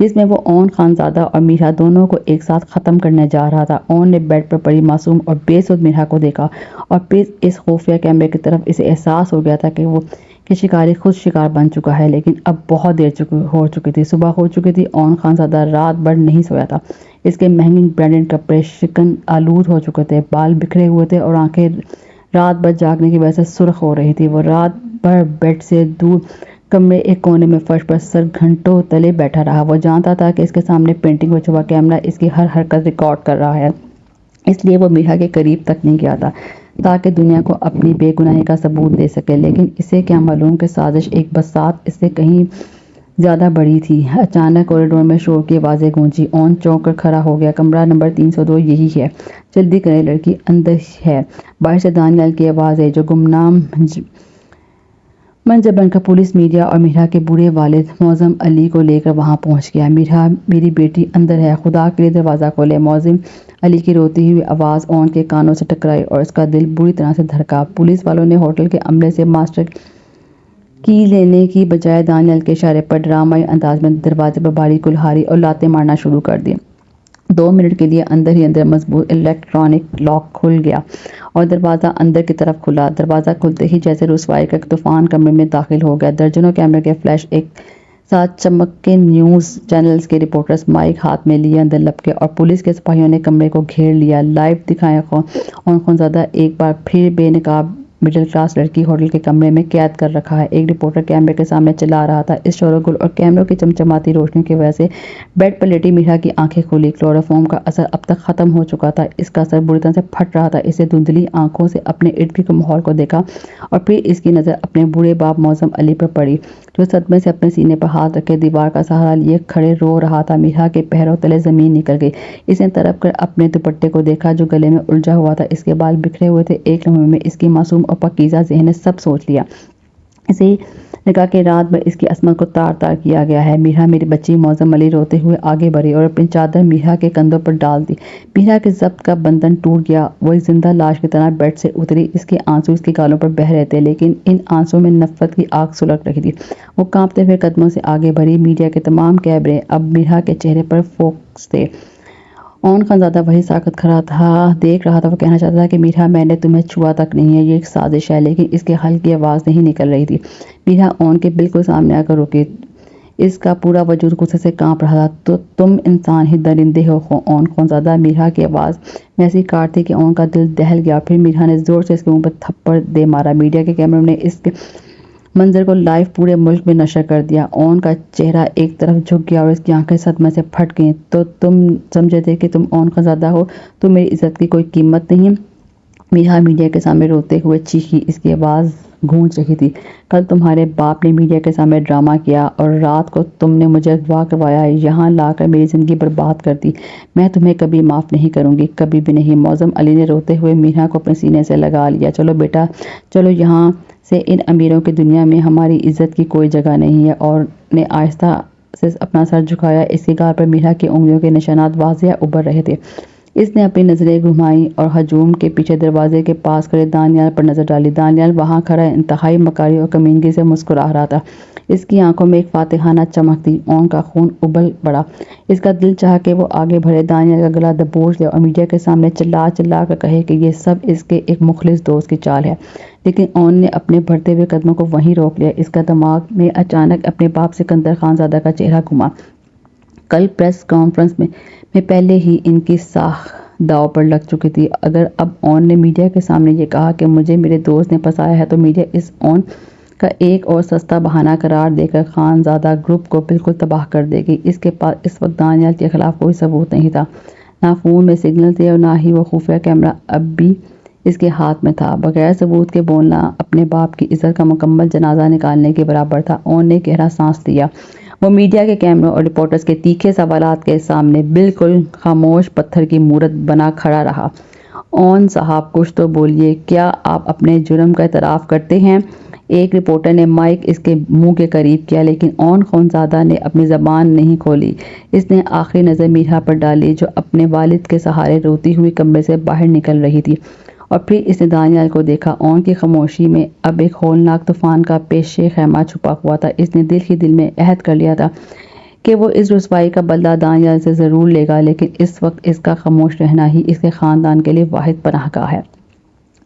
[SPEAKER 1] جس میں وہ اون خانزادہ اور میرا دونوں کو ایک ساتھ ختم کرنے جا رہا تھا۔ اون نے بیڈ پر پڑی معصوم اور بے سود میرا کو دیکھا اور پھر اس خفیہ کیمرے کی طرف اسے احساس ہو گیا تھا کہ شکاری خود شکار بن چکا ہے لیکن اب بہت دیر ہو چکی تھی۔ صبح ہو چکی تھی۔ اون خانزادہ رات بھر نہیں سویا تھا۔ اس کے مہنگے برانڈڈ کپڑے شکن آلود ہو چکے تھے، بال بکھرے ہوئے تھے اور آنکھیں رات بھر جاگنے کی وجہ سے سرخ ہو رہی تھی۔ وہ رات بھر بیڈ سے دور کمرے ایک کونے میں فرش پر سر گھنٹوں تلے بیٹھا رہا۔ وہ جانتا تھا کہ اس کے سامنے پینٹنگ پر چھپا کیمرہ اس کی ہر حرکت ریکارڈ کر رہا ہے، اس لیے وہ میرا کے قریب تک نہیں گیا تھا تاکہ دنیا کو اپنی بے گناہی کا ثبوت دے سکے۔ لیکن اسے کیا معلوم کہ سازش ایک بساط اس سے کہیں زیادہ بڑی تھی۔ اچانک کوریڈور میں شور کی آوازیں گونجی۔ اون چونک کر کھڑا ہو گیا۔ کمرہ نمبر 302 یہی ہے، جلدی کریں، لڑکی اندر ہے۔ باہر سے دانیال کی آواز ہے جو گمنام منظر بن کر پولیس، میڈیا اور میرا کے بوڑھے والد معظم علی کو لے کر وہاں پہنچ گیا۔ میری بیٹی اندر ہے، خدا کے لیے دروازہ کھولیں۔ معظم علی کی روتی ہوئی آواز اون کے کانوں سے ٹکرائی اور اس کا دل بری طرح سے دھڑکا۔ پولیس والوں نے ہوٹل کے عملے سے ماسٹر کی لینے کی بجائے دانیال کے اشارے پر ڈرامائی انداز میں دروازے پر بھاری کلہاری اور لاتیں مارنا شروع کر دی۔ 2 منٹ کے لیے اندر ہی اندر مضبوط الیکٹرانک لاک کھل گیا اور دروازہ اندر کی طرف کھلا۔ دروازہ کھلتے ہی جیسے رسوائی کا ایک طوفان کمرے میں داخل ہو گیا۔ درجنوں کیمرے کے فلیش ایک ساتھ چمک کے نیوز چینلز کے رپورٹرز مائک ہاتھ میں لیے اندر لپکے اور پولیس کے سپاہیوں نے کمرے کو گھیر لیا۔ لائیو دکھائیں، اون خانزادہ ایک بار پھر بے نقاب مڈل کلاس لڑکی ہوٹل کے کمرے میں قید کر رکھا ہے۔ ایک رپورٹر کیمرے کے سامنے چلا رہا تھا۔ اس شور و گل اور کیمروں کی چمچماتی روشنی کی وجہ سے بیڈ پر لیٹی میرا کی آنکھیں کھلی۔ کلوروفارم کا اثر اب تک ختم ہو چکا تھا، اس کا اثر بری طرح سے پھٹ رہا تھا۔ اسے دھندلی آنکھوں سے اپنے ارد گرد کے ماحول کو دیکھا اور پھر اس کی نظر اپنے بوڑھے باپ معظم علی پر پڑی جو صدمے سے اپنے سینے پر ہاتھ رکھے دیوار کا سہارا لیے کھڑے رو رہا تھا۔ میرا کے پیروں تلے زمین نکل گئی۔ اس نے تڑپ کر اپنے دوپٹے کو دیکھا جو گلے میں الجھا ہوا تھا۔ اس کے بال بکھرے ہوئے تھے۔ ایک لمحے میں اس کی معصوم اور پاکیزہ ذہن نے سب سوچ لیا۔ اسے لگا کہ رات بھر اس کی عصمت کو تار تار کیا گیا ہے۔ میرا میری بچی، معظم علی روتے ہوئے آگے بڑھے اور اپنی چادر میرا کے کندھوں پر ڈال دی۔ میرا کے ضبط کا بندھن ٹوٹ گیا۔ وہ ایک زندہ لاش کی طرح بیڈ سے اتری۔ اس کے آنسو اس کی گالوں پر بہہ رہے تھے لیکن ان آنسوؤں میں نفرت کی آگ سلگ رہی تھی۔ وہ کانپتے ہوئے قدموں سے آگے بڑھی۔ میڈیا کے تمام کیمرے اب میرا کے چہرے پر فوکس تھے۔ اون خانزادہ وہیں ساکت کھڑا تھا، دیکھ رہا تھا۔ وہ کہنا چاہتا تھا کہ میرا، میں نے تمہیں چھوا تک نہیں ہے، یہ ایک سازش ہے، لیکن اس کے حل کی آواز نہیں نکل رہی تھی۔ میرا اون کے بالکل سامنے آ کر رکی۔ اس کا پورا وجود غصے سے کانپ رہا تھا۔ تو تم انسان ہی درندے ہو اون خانزادہ۔ میرا کی آواز میں ایسی کاٹ تھی کہ اون کا دل دہل گیا۔ پھر میرا نے زور سے اس کے منہ پر تھپڑ دے مارا۔ میڈیا کے کیمروں نے اس کے منظر کو لائیو پورے ملک میں نشر کر دیا۔ اون کا چہرہ ایک طرف جھک گیا اور اس کی آنکھیں صدمے سے پھٹ گئیں۔ تو تم سمجھے تھے کہ تم اون خانزادہ ہو تو میری عزت کی کوئی قیمت نہیں؟ میرا میڈیا کے سامنے روتے ہوئے چیخی۔ اس کی آواز گونج رہی تھی۔ کل تمہارے باپ نے میڈیا کے سامنے ڈرامہ کیا اور رات کو تم نے مجھے اغوا کروایا، یہاں لا کر میری زندگی برباد کر دی۔ میں تمہیں کبھی معاف نہیں کروں گی، کبھی بھی نہیں۔ معظم علی نے روتے ہوئے میرا کو اپنے سینے سے لگا لیا۔ چلو بیٹا، چلو یہاں سے، ان امیروں کی دنیا میں ہماری عزت کی کوئی جگہ نہیں ہے۔ اور نے آہستہ سے اپنا سر جھکایا۔ اس کی گال پر میرا کی انگلیوں کے نشانات واضح ابھر رہے تھے۔ اس نے اپنی نظریں گھمائیں اور ہجوم کے پیچھے دروازے کے پاس کھڑے دانیال پر نظر ڈالی۔ دانیال وہاں کھڑا انتہائی مکاری اور کمینگی سے مسکرا رہا تھا۔ اس کی آنکھوں میں ایک فاتحانہ چمک تھی۔ اون کا خون ابل پڑا۔ اس کا دل چاہا کہ وہ آگے بڑھے، دانیال کا گلا دبوچ لے اور میڈیا کے سامنے چلا چلا کر کہے کہ یہ سب اس کے ایک مخلص دوست کی چال ہے۔ لیکن اون نے اپنے بڑھتے ہوئے قدموں کو وہیں روک لیا۔ اس کا دماغ میں اچانک اپنے باپ سکندر خان زادہ کا چہرہ گھما۔ کل پریس کانفرنس میں پہلے ہی ان کی ساکھ داؤ پر لگ چکی تھی۔ اگر اب اون نے میڈیا کے سامنے یہ کہا کہ مجھے میرے دوست نے پھنسایا ہے تو میڈیا اس اون کا ایک اور سستا بہانہ قرار دے کر خان زادہ گروپ کو بالکل تباہ کر دے گی۔ اس کے پاس اس وقت دانیال کے خلاف کوئی ثبوت نہیں تھا، نہ فون میں سگنل تھے اور نہ ہی وہ خفیہ کیمرہ اب بھی اس کے ہاتھ میں تھا۔ بغیر ثبوت کے بولنا اپنے باپ کی عزت کا مکمل جنازہ نکالنے کے برابر تھا۔ اون نے گہرا سانس لیا۔ وہ میڈیا کے کیمروں اور رپورٹرز کے تیکھے سوالات کے سامنے بالکل خاموش پتھر کی مورت بنا کھڑا رہا۔ اون صاحب کچھ تو بولیے، کیا آپ اپنے جرم کا اعتراف کرتے ہیں؟ ایک رپورٹر نے مائک اس کے منہ کے قریب کیا، لیکن اون خونزادہ نے اپنی زبان نہیں کھولی۔ اس نے آخری نظر میرا پر ڈالی جو اپنے والد کے سہارے روتی ہوئی کمرے سے باہر نکل رہی تھی، اور پھر اس نے دانیال کو دیکھا۔ اون کی خاموشی میں اب ایک ہولناک طوفان کا پیش خیمہ چھپا ہوا تھا۔ اس نے دل ہی دل میں عہد کر لیا تھا کہ وہ اس رسوائی کا بدلہ دانیال سے ضرور لے گا، لیکن اس وقت اس کا خاموش رہنا ہی اس کے خاندان کے لیے واحد پناہ گاہ ہے۔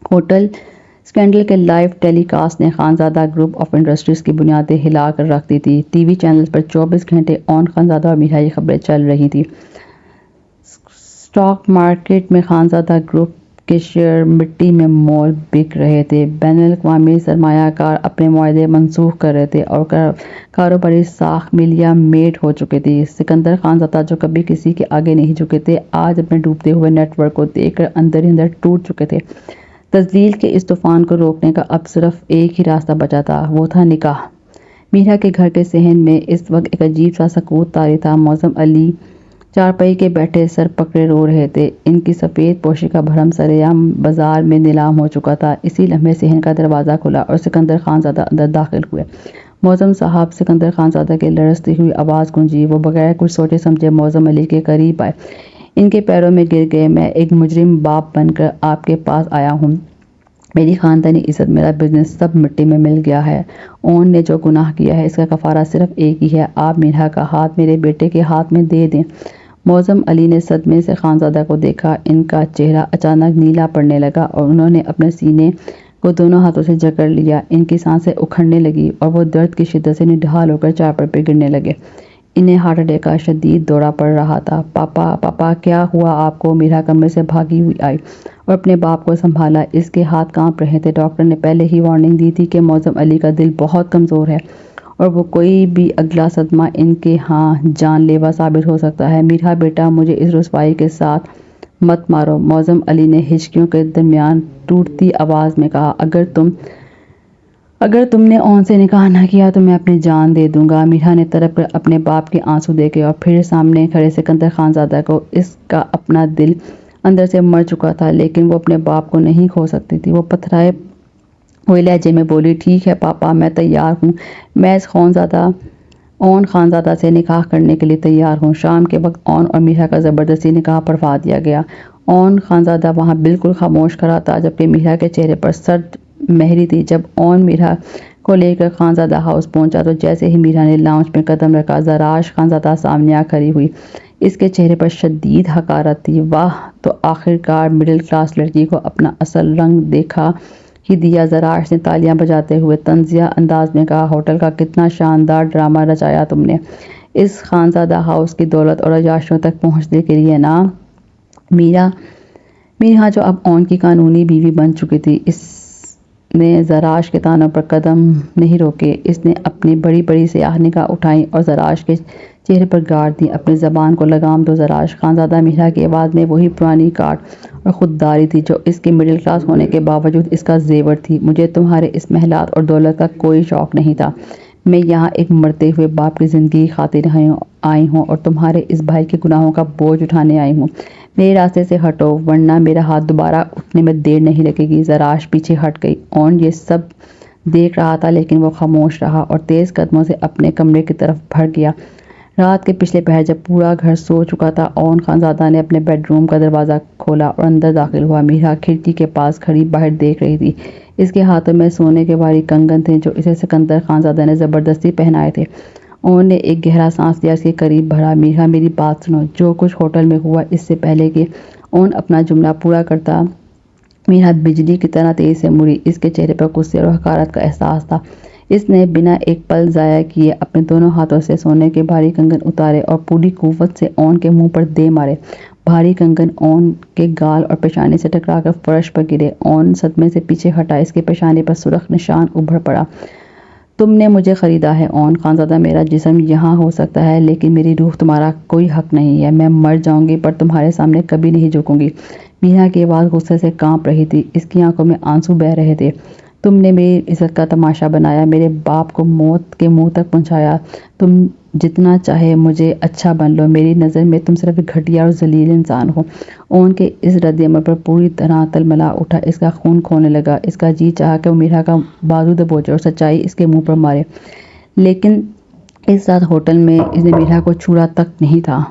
[SPEAKER 1] ہوٹل اسکینڈل کے لائیو ٹیلی کاسٹ نے خانزادہ گروپ آف انڈسٹریز کی بنیادیں ہلا کر رکھ دی تھی۔ ٹی وی چینلز پر 24 گھنٹے اون خانزادہ اور میرا کی خبریں چل رہی تھیں۔ اسٹاک مارکیٹ میں خانزادہ گروپ کے شیئر مٹی میں مول بک رہے تھے۔ بین الاقوامی سرمایہ کار اپنے معاہدے منسوخ کر رہے تھے اور کاروباری ساکھ ملیاں میٹ ہو چکی تھی۔ سکندر خان زادہ جو کبھی کسی کے آگے نہیں جھکے تھے، آج اپنے ڈوبتے ہوئے نیٹ ورک کو دیکھ کر اندر ہی اندر ٹوٹ چکے تھے۔ تذلیل کے اس طوفان کو روکنے کا اب صرف ایک ہی راستہ بچا تھا، وہ تھا نکاح۔ میرا کے گھر کے صحن میں اس وقت ایک عجیب سا سکوت طاری تھا۔ معظم علی چارپائی کے بیٹھے سر پکڑے رو رہے تھے۔ ان کی سفید پوشی کا بھرم سرعام بازار میں نیلام ہو چکا تھا۔ اسی لمحے صحن کا دروازہ کھلا اور سکندر خان زادہ اندر داخل ہوئے۔ معظم صاحب، سکندر خان زادہ کی لرزتی ہوئی آواز گونجی۔ وہ بغیر کچھ سوچے سمجھے معظم علی کے قریب آئے، ان کے پیروں میں گر گئے۔ میں ایک مجرم باپ بن کر آپ کے پاس آیا ہوں۔ میری خاندانی عزت، میرا بزنس سب مٹی میں مل گیا ہے۔ اون نے جو گناہ کیا ہے اس کا کفارہ صرف ایک ہی ہے، آپ میرا کا ہاتھ میرے بیٹے کے ہاتھ میں دے دیں۔ معظم علی نے صدمے سے خانزادہ کو دیکھا۔ ان کا چہرہ اچانک نیلا پڑنے لگا اور انہوں نے اپنے سینے کو دونوں ہاتھوں سے جکڑ لیا۔ ان کی سانسیں اکھڑنے لگیں اور وہ درد کی شدت سے نڈھال ہو کر چارپائی پر گرنے لگے۔ انہیں ہارٹ اٹیک کا شدید دورہ پڑ رہا تھا۔ پاپا پاپا کیا ہوا آپ کو؟ میرا کمرے سے بھاگی ہوئی آئی اور اپنے باپ کو سنبھالا۔ اس کے ہاتھ کانپ رہے تھے۔ ڈاکٹر نے پہلے ہی وارننگ دی تھی کہ معظم علی کا دل بہت کمزور ہے اور وہ کوئی بھی اگلا صدمہ ان کے ہاں جان لیوا ثابت ہو سکتا ہے۔ میرا بیٹا، مجھے اس رسوائی کے ساتھ مت مارو، معظم علی نے ہچکیوں کے درمیان ٹوٹتی آواز میں کہا۔ اگر تم نے اون سے نکاح نہ کیا تو میں اپنی جان دے دوں گا۔ میرا نے تڑپ کر اپنے باپ کے آنسو دیکھے اور پھر سامنے کھڑے سکندر خان زادہ کو۔ اس کا اپنا دل اندر سے مر چکا تھا، لیکن وہ اپنے باپ کو نہیں کھو سکتی تھی۔ وہ پتھرائے ہوئے لہجے میں بولی، ٹھیک ہے پاپا، میں تیار ہوں۔ میں اس اون خانزادہ سے نکاح کرنے کے لیے تیار ہوں۔ شام کے وقت اون اور میرا کا زبردستی نکاح پڑھوا دیا گیا۔ اون خانزادہ وہاں بالکل خاموش کھڑا تھا، جبکہ میرا کے چہرے پر سرد مہری تھی۔ جب اون میرا کو لے کر خانزادہ ہاؤس پہنچا تو جیسے ہی میرا نے لاؤنج میں قدم رکھا، زراش خانزادہ سامنے آ کھڑی ہوئی۔ اس کے چہرے پر شدید حقارت تھی۔ واہ، تو آخرکار مڈل کلاس لڑکی کو اپنا اصل رنگ دکھا ہی دیا، زراش نے تالیاں بجاتے ہوئے طنزیہ انداز میں کہا۔ ہوٹل کا کتنا شاندار ڈرامہ رچایا تم نے، اس خانزادہ ہاؤس کی دولت اور عیاشیوں تک پہنچنے کے لیے نا؟ میرا جو اب اون کی قانونی بیوی بن چکی تھی، اس نے زراش کے تانوں پر قدم نہیں روکے۔ اس نے اپنی بڑی بڑی سیاہ نگاہ اٹھائی اور زراش کے چہرے پر گاڑ دی۔ اپنی زبان کو لگام دو زراش۔ خانزادہ میرا کی آواز میں وہی پرانی کاٹ اور خودداری تھی جو اس کے مڈل کلاس ہونے کے باوجود اس کا زیور تھی۔ مجھے تمہارے اس محلات اور دولت کا کوئی شوق نہیں تھا۔ میں یہاں ایک مرتے ہوئے باپ کی زندگی کی خاطر آئی ہوں اور تمہارے اس بھائی کے گناہوں کا بوجھ اٹھانے آئی ہوں۔ میرے راستے سے ہٹو، ورنہ میرا ہاتھ دوبارہ اٹھنے میں دیر نہیں لگے گی۔ زراش پیچھے ہٹ گئی۔ اون یہ سب دیکھ رہا تھا، لیکن وہ خاموش رہا اور تیز قدموں سے اپنے کمرے کی طرف بڑھ گیا۔ رات کے پچھلے پہر جب پورا گھر سو چکا تھا، اون خانزادہ نے اپنے بیڈ روم کا دروازہ کھولا اور اندر داخل ہوا۔ میرا کھڑکی کے پاس کھڑی باہر دیکھ رہی تھی۔ اس کے ہاتھوں میں سونے کے بھاری کنگن تھے جو اسے سکندر خانزادہ نے زبردستی پہنائے تھے۔ اون نے ایک گہرا سانس لیا، اس کے قریب بڑھا۔ میرا میری بات سنو، جو کچھ ہوٹل میں ہوا اس سے پہلے کہ اون اپنا جملہ پورا کرتا، میرا بجلی کی طرح تیز سے مڑی۔ اس کے چہرے پر غصے اور حقارت کا احساس تھا۔ اس نے بنا ایک پل ضائع کیے اپنے دونوں ہاتھوں سے سونے کے بھاری کنگن اتارے اور پوری قوت سے اون کے منہ پر دے مارے۔ بھاری کنگن اون کے گال اور پیشانی سے ٹکرا کر فرش پر گرے۔ اون صدمے سے پیچھے ہٹا، اس کے پیشانی پر سرخ نشان ابھر پڑا۔ تم نے مجھے خریدا ہے اون خانزادہ، میرا جسم یہاں ہو سکتا ہے لیکن میری روح تمہارا کوئی حق نہیں ہے۔ میں مر جاؤں گی پر تمہارے سامنے کبھی نہیں جھکوں گی۔ میرا کی آواز غصے سے کانپ رہی تھی، اس کی آنکھوں میں آنسو بہہ رہے تھے۔ تم نے میری عزت کا تماشا بنایا، میرے باپ کو موت کے منہ تک پہنچایا۔ تم جتنا چاہے مجھے اچھا بن لو، میری نظر میں تم صرف ایک گھٹیا اور ذلیل انسان ہو۔ اون کے اس رد عمل پر پوری طرح تلملا اٹھا، اس کا خون کھولنے لگا۔ اس کا جی چاہا کہ وہ میرا کا بازو دبوچے اور سچائی اس کے منہ پر مارے، لیکن اس رات ہوٹل میں اس نے میرا کو چھوڑا تک نہیں تھا۔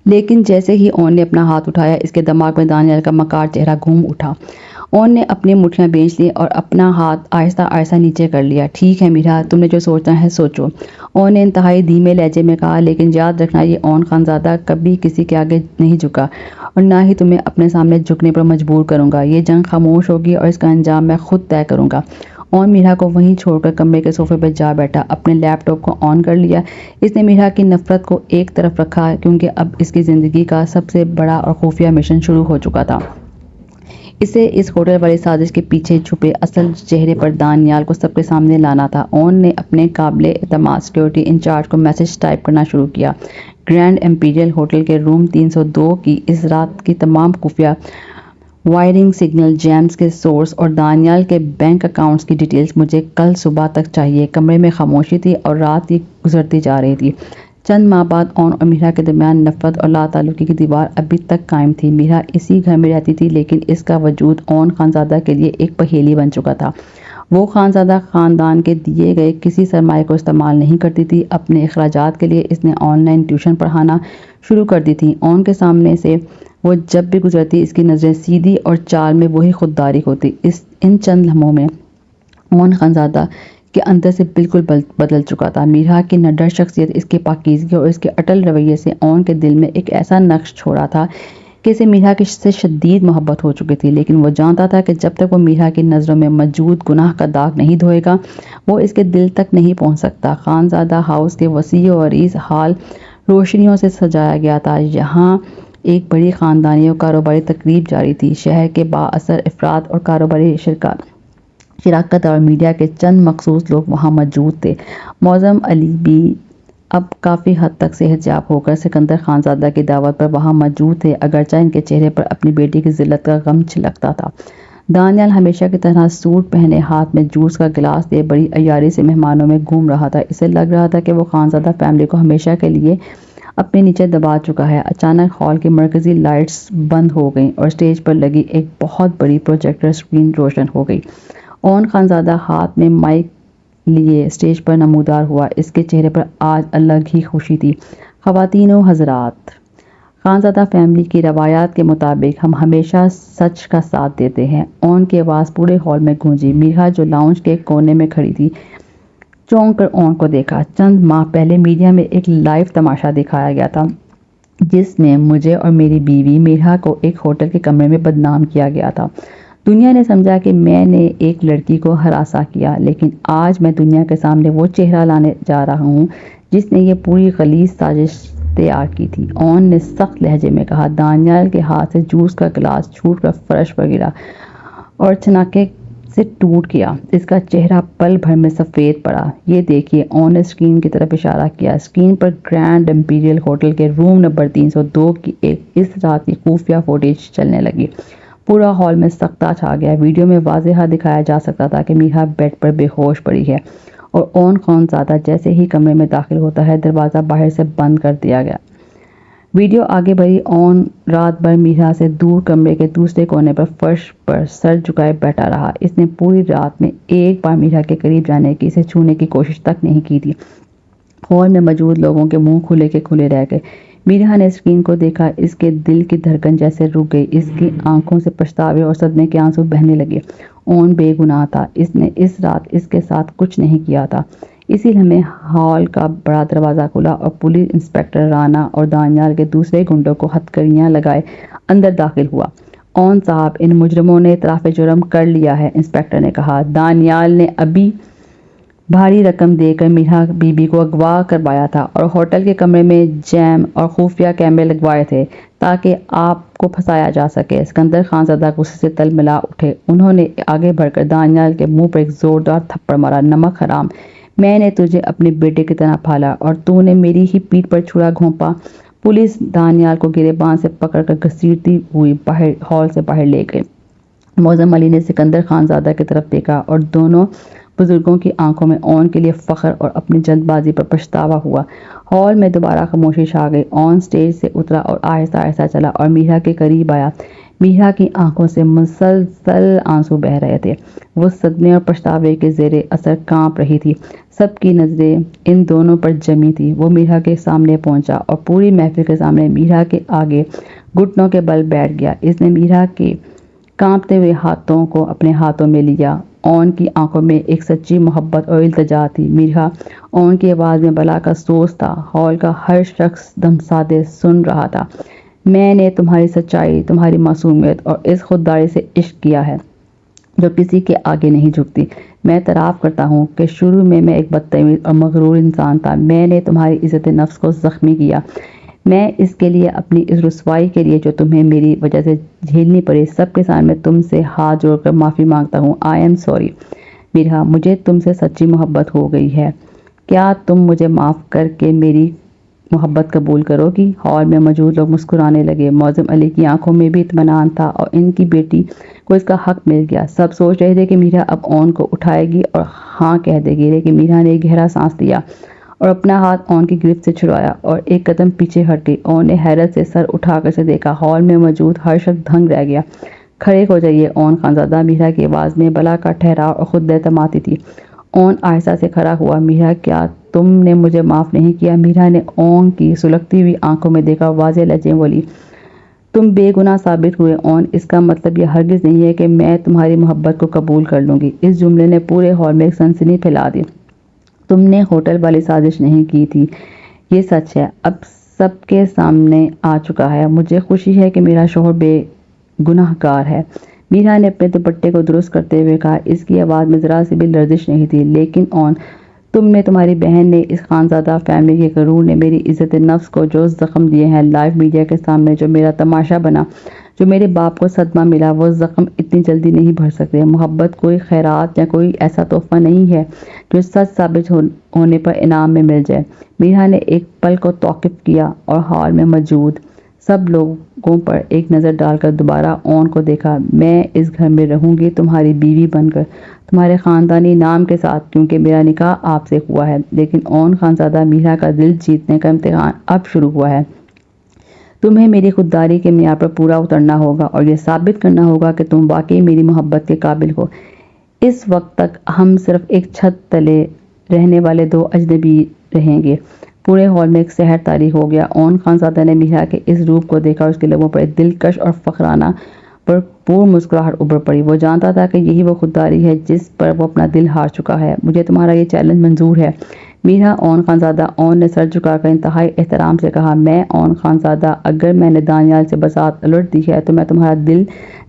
[SPEAKER 1] لیکن جیسے ہی اون نے اپنا ہاتھ اٹھایا، اس کے دماغ میں دانیال کا مکار چہرہ گھوم اٹھا۔ اون نے اپنی مٹھیاں بھیج لیں اور اپنا ہاتھ آہستہ آہستہ نیچے کر لیا۔ ٹھیک ہے میرا، تم نے جو سوچنا ہے سوچو، اون نے انتہائی دھیمے لہجے میں کہا، لیکن یاد رکھنا یہ اون خانزادہ کبھی کسی کے آگے نہیں جھکا اور نہ ہی تمہیں اپنے سامنے جھکنے پر مجبور کروں گا۔ یہ جنگ خاموش ہوگی اور اس کا انجام میں خود طے کروں گا۔ اون میرا کو وہیں چھوڑ کر کمرے کے صوفے پر جا بیٹھا، اپنے لیپ ٹاپ کو آن کر لیا۔ اس نے میرا کی نفرت کو ایک طرف رکھا کیونکہ اب اس کی زندگی کا سب سے بڑا اور خفیہ مشن شروع ہو چکا تھا۔ اسے اس ہوٹل والی سازش کے پیچھے چھپے اصل چہرے پر دانیال کو سب کے سامنے لانا تھا۔ اون نے اپنے قابل اعتماد سیکیورٹی انچارج کو میسج ٹائپ کرنا شروع کیا۔ گرینڈ امپیریل ہوٹل کے روم 302 کی اس رات کی تمام خفیہ وائرنگ، سگنل، جیمز کے سورس اور دانیال کے بینک اکاؤنٹس کی ڈیٹیلز مجھے کل صبح تک چاہیے۔ کمرے میں خاموشی تھی اور رات کی گزرتی جا رہی تھی۔ چند ماہ بعد اون اور میرا کے درمیان نفرت اور لا تعلقی کی دیوار ابھی تک قائم تھی۔ میرا اسی گھر میں رہتی تھی لیکن اس کا وجود اون خانزادہ کے لیے ایک پہیلی بن چکا تھا۔ وہ خانزادہ خاندان کے دیے گئے کسی سرمایہ کو استعمال نہیں کرتی تھی۔ اپنے اخراجات کے لیے اس نے آن لائن ٹیوشن پڑھانا شروع کر دی تھی۔ اون کے سامنے سے وہ جب بھی گزرتی اس کی نظریں سیدھی اور چال میں وہی خودداری ہوتی۔ ان چند لمحوں میں اون خانزادہ کے اندر سے بالکل بدل چکا تھا۔ میرا کی نڈر شخصیت، اس کے پاکیزگی اور اس کے اٹل رویے سے اون کے دل میں ایک ایسا نقش چھوڑا تھا کہ اسے میرا سے شدید محبت ہو چکی تھی، لیکن وہ جانتا تھا کہ جب تک وہ میرا کی نظروں میں موجود گناہ کا داغ نہیں دھوئے گا، وہ اس کے دل تک نہیں پہنچ سکتا۔ خانزادہ ہاؤس کے وسیع و عریض ہال روشنیوں سے سجایا گیا تھا۔ یہاں ایک بڑی خاندانی اور کاروباری تقریب جاری تھی۔ شہر کے با اثر افراد اور کاروباری شراکت اور میڈیا کے چند مخصوص لوگ وہاں موجود تھے۔ معظم علی بھی اب کافی حد تک صحت یاب ہو کر سکندر خانزادہ کی دعوت پر وہاں موجود تھے، اگرچہ ان کے چہرے پر اپنی بیٹی کی ذلت کا غم چھلکتا تھا۔ دانیال ہمیشہ کی طرح سوٹ پہنے، ہاتھ میں جوس کا گلاس لیے بڑی عیاری سے مہمانوں میں گھوم رہا تھا۔ اسے لگ رہا تھا کہ وہ خانزادہ فیملی کو ہمیشہ کے لیے اپنے نیچے دبا چکا ہے۔ اچانک ہال کی مرکزی لائٹس بند ہو گئیں اور اسٹیج پر لگی ایک بہت بڑی پروجیکٹر اسکرین روشن ہو گئی۔ اون خانزادہ ہاتھ میں مائک لیے اسٹیج پر نمودار ہوا۔ اس کے چہرے پر آج الگ ہی خوشی تھی۔ خواتین و حضرات، خانزادہ فیملی کی روایات کے مطابق ہم ہمیشہ سچ کا ساتھ دیتے ہیں۔ اون کی آواز پورے ہال میں گونجی۔ میرا جو لاؤنج کے کونے میں کھڑی تھی، چونک کر اون کو دیکھا۔ چند ماہ پہلے میڈیا میں ایک لائیو تماشا دکھایا گیا تھا جس میں مجھے اور میری بیوی میرا کو ایک ہوٹل کے کمرے میں بدنام کیا گیا تھا۔ دنیا نے سمجھا کہ میں نے ایک لڑکی کو ہراساں کیا، لیکن آج میں دنیا کے سامنے وہ چہرہ لانے جا رہا ہوں جس نے یہ پوری غلیظ سازش تیار کی تھی۔ اون نے سخت لہجے میں کہا۔ دانیال کے ہاتھ سے جوس کا گلاس چھوٹ کر فرش پر گرا اور چھناکے سے ٹوٹ گیا۔ اس کا چہرہ پل بھر میں سفید پڑا۔ یہ دیکھیے، اون نے اسکرین کی طرف اشارہ کیا۔ اسکرین پر گرینڈ امپیریل ہوٹل کے روم نمبر 302 کی اس رات کی خفیہ فوٹیج چلنے لگی۔ پورا ہال میں سکتہ چھا گیا۔ ویڈیو میں واضح دکھایا جا سکتا تھا کہ میرا بیڈ پر بے ہوش پڑی ہے اور اون خانزادہ جیسے ہی کمرے میں داخل ہوتا ہے دروازہ باہر سے بند کر دیا گیا۔ ویڈیو آگے بڑھی۔ اون رات بھر میرا سے دور کمرے کے دوسرے کونے پر فرش پر سر جھکائے بیٹھا رہا۔ اس نے پوری رات میں ایک بار میرا کے قریب جانے کی، اسے چھونے کی کوشش تک نہیں کی تھی۔ ہال میں موجود لوگوں کے منہ کھلے کے کھلے رہ گئے۔ میرا نے اسکرین کو دیکھا، اس کے دل کی دھڑکن جیسے رک گئی، اس کی آنکھوں سے پچھتاوے اور صدمے کے آنسو بہنے لگے۔ اون بے گناہ تھا، اس نے اس رات اس کے ساتھ کچھ نہیں کیا تھا۔ اسی لمحے ہال کا بڑا دروازہ کھلا اور پولیس انسپکٹر رانا اور دانیال کے دوسرے گنڈوں کو ہتھکڑیاں لگائے اندر داخل ہوا۔ اون صاحب، ان مجرموں نے اعتراف جرم کر لیا ہے، انسپکٹر نے کہا۔ دانیال نے ابھی بھاری رقم دے کر میرا بی بی کو اغوا کروایا تھا اور ہوٹل کے کمرے میں جیم اور خفیہ کیمرے لگوائے تھے تاکہ آپ کو پھنسایا جا سکے۔ سکندر خان زدہ غصے سے تل ملا اٹھے۔ انہوں نے آگے بڑھ کر دانیال کے منہ پر ایک زوردار تھپڑ مارا۔ نمک حرام، میں نے تجھے اپنے بیٹے کی طرح پالا اور تو نے میری ہی پیٹھ پر چھرا گھونپا۔ پولیس دانیال کو گریباں سے پکڑ کر گھسیٹتی ہوئی ہال سے باہر لے گئی۔ معظم علی نے سکندر خان زادہ کی طرف دیکھا اور دونوں بزرگوں کی آنکھوں میں اون کے لیے فخر اور اپنی جلد بازی پر پچھتاوا ہوا۔ ہال میں دوبارہ خاموشی چھا گئی۔ اون سٹیج سے اترا اور آہستہ آہستہ چلا اور میرا کے قریب آیا۔ میرا کی آنکھوں سے مسلسل آنسو بہہ رہے تھے۔ وہ صدمے اور پچھتاوے کے زیر اثر کانپ رہی تھی۔ سب کی نظریں ان دونوں پر جمی تھی۔ وہ میرا کے سامنے پہنچا اور پوری محفل کے سامنے میرا کے آگے گھٹنوں کے بل بیٹھ گیا۔ اس نے میرا کے کانپتے ہوئے ہاتھوں کو اپنے ہاتھوں میں لیا۔ اون کی آنکھوں میں ایک سچی محبت اور التجا تھی۔ میرا، اون کی آواز میں بلا کا سوز تھا۔ ہال کا ہر شخص دم سادے سن رہا تھا۔ میں نے تمہاری سچائی، تمہاری معصومیت اور اس خودداری سے عشق کیا ہے جو کسی کے آگے نہیں جھکتی۔ میں اعتراف کرتا ہوں کہ شروع میں ایک بدتمیز اور مغرور انسان تھا۔ میں نے تمہاری عزت نفس کو زخمی کیا۔ میں اس کے لیے، اپنی اس رسوائی کے لیے جو تمہیں میری وجہ سے جھیلنی پڑی، سب کے سامنے تم سے ہاتھ جوڑ کر معافی مانگتا ہوں۔ I am sorry. میرا، مجھے تم سے سچی محبت ہو گئی ہے۔ کیا تم مجھے معاف کر کے میری محبت قبول کرو گی؟ ہال میں موجود لوگ مسکرانے لگے۔ معظم علی کی آنکھوں میں بھی اطمینان تھا اور ان کی بیٹی کو اس کا حق مل گیا۔ سب سوچ رہے تھے کہ میرا اب اون کو اٹھائے گی اور ہاں کہہ دے گی، لیکن میرا نے ایک گہرا سانس لیا اور اپنا ہاتھ اون کی گرفت سے چھڑایا اور ایک قدم پیچھے ہٹ گئی۔ اون نے حیرت سے سر اٹھا کر اسے دیکھا۔ ہال میں موجود ہر شخص دھنگ رہ گیا۔ کھڑے ہو جائیے اون خانزادہ، میرا کی آواز میں بلا کا ٹھہراؤ اور خود اعتمادی تھی۔ اون آہستہ سے کھڑا ہوا۔ میرا، کیا تم نے مجھے معاف نہیں کیا؟ میرا نے اون کی سلگتی ہوئی آنکھوں میں دیکھا، واضح لہجے میں بولی، تم بے گناہ ثابت ہوئے اون، اس کا مطلب یہ ہرگز نہیں ہے کہ میں تمہاری محبت کو قبول کر لوں گی۔ اس جملے نے پورے ہال میں ایک سنسنی پھیلا دی۔ تم نے ہوٹل والی سازش نہیں کی تھی، یہ سچ ہے، اب سب کے سامنے آ چکا ہے۔ مجھے خوشی ہے کہ میرا شوہر بے گناہ گار ہے۔ میرا نے اپنے دوپٹے کو درست کرتے ہوئے کہا۔ اس کی آواز میں ذرا سی بھی لرزش نہیں تھی۔ لیکن اون، تم نے، تمہاری بہن نے، اس خانزادہ فیملی کے غرور نے میری عزت نفس کو جو زخم دیے ہیں، لائیو میڈیا کے سامنے جو میرا تماشا بنا، جو میرے باپ کو صدمہ ملا، وہ زخم اتنی جلدی نہیں بھر سکتے۔ محبت کوئی خیرات یا کوئی ایسا تحفہ نہیں ہے جو سچ ثابت ہونے پر انعام میں مل جائے۔ میرا نے ایک پل کو توقف کیا اور ہال میں موجود سب لوگوں پر ایک نظر ڈال کر دوبارہ اون کو دیکھا۔ میں اس گھر میں رہوں گی تمہاری بیوی بن کر، تمہارے خاندانی نام کے ساتھ، کیونکہ میرا نکاح آپ سے ہوا ہے۔ لیکن اون خانزادہ، میرا کا دل جیتنے کا امتحان اب شروع ہوا ہے۔ تمہیں میری خودداری کے معیار پر پورا اترنا ہوگا اور یہ ثابت کرنا ہوگا کہ تم واقعی میری محبت کے قابل ہو۔ اس وقت تک ہم صرف ایک چھت تلے رہنے والے دو اجنبی رہیں گے۔ پورے ہال میں ایک سحر طاری ہو گیا۔ اون خانزادہ نے میرا کے اس روپ کو دیکھا اور اس کے لبوں پر ایک دلکش اور فخرانہ بھرپور مسکراہٹ ابھر پڑی۔ وہ جانتا تھا کہ یہی وہ خودداری ہے جس پر وہ اپنا دل ہار چکا ہے۔ مجھے تمہارا یہ چیلنج منظور ہے میرا اون خانزادہ، اون نے سر جھکا کر انتہائی احترام سے کہا۔ میں اون خانزادہ، اگر میں نے دانیال سے بساط الٹ دی ہے تو میں تمہارا دل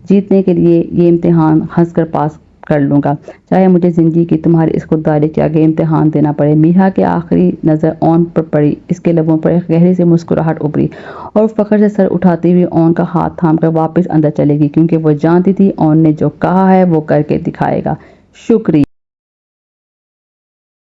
[SPEAKER 1] جیتنے کے لیے یہ امتحان ہنس کر پاس کر لوں گا، چاہے مجھے زندگی کی تمہاری اس خودداری کے آگے امتحان دینا پڑے۔ میرا کی آخری نظر اون پر پڑی، اس کے لبوں پر ایک گہری سی مسکراہٹ ابھری اور فخر سے سر اٹھاتی ہوئی اون کا ہاتھ تھام کر واپس اندر چلے گی، کیونکہ وہ جانتی تھی اون نے جو کہا ہے وہ کر کے دکھائے گا۔ شکریہ۔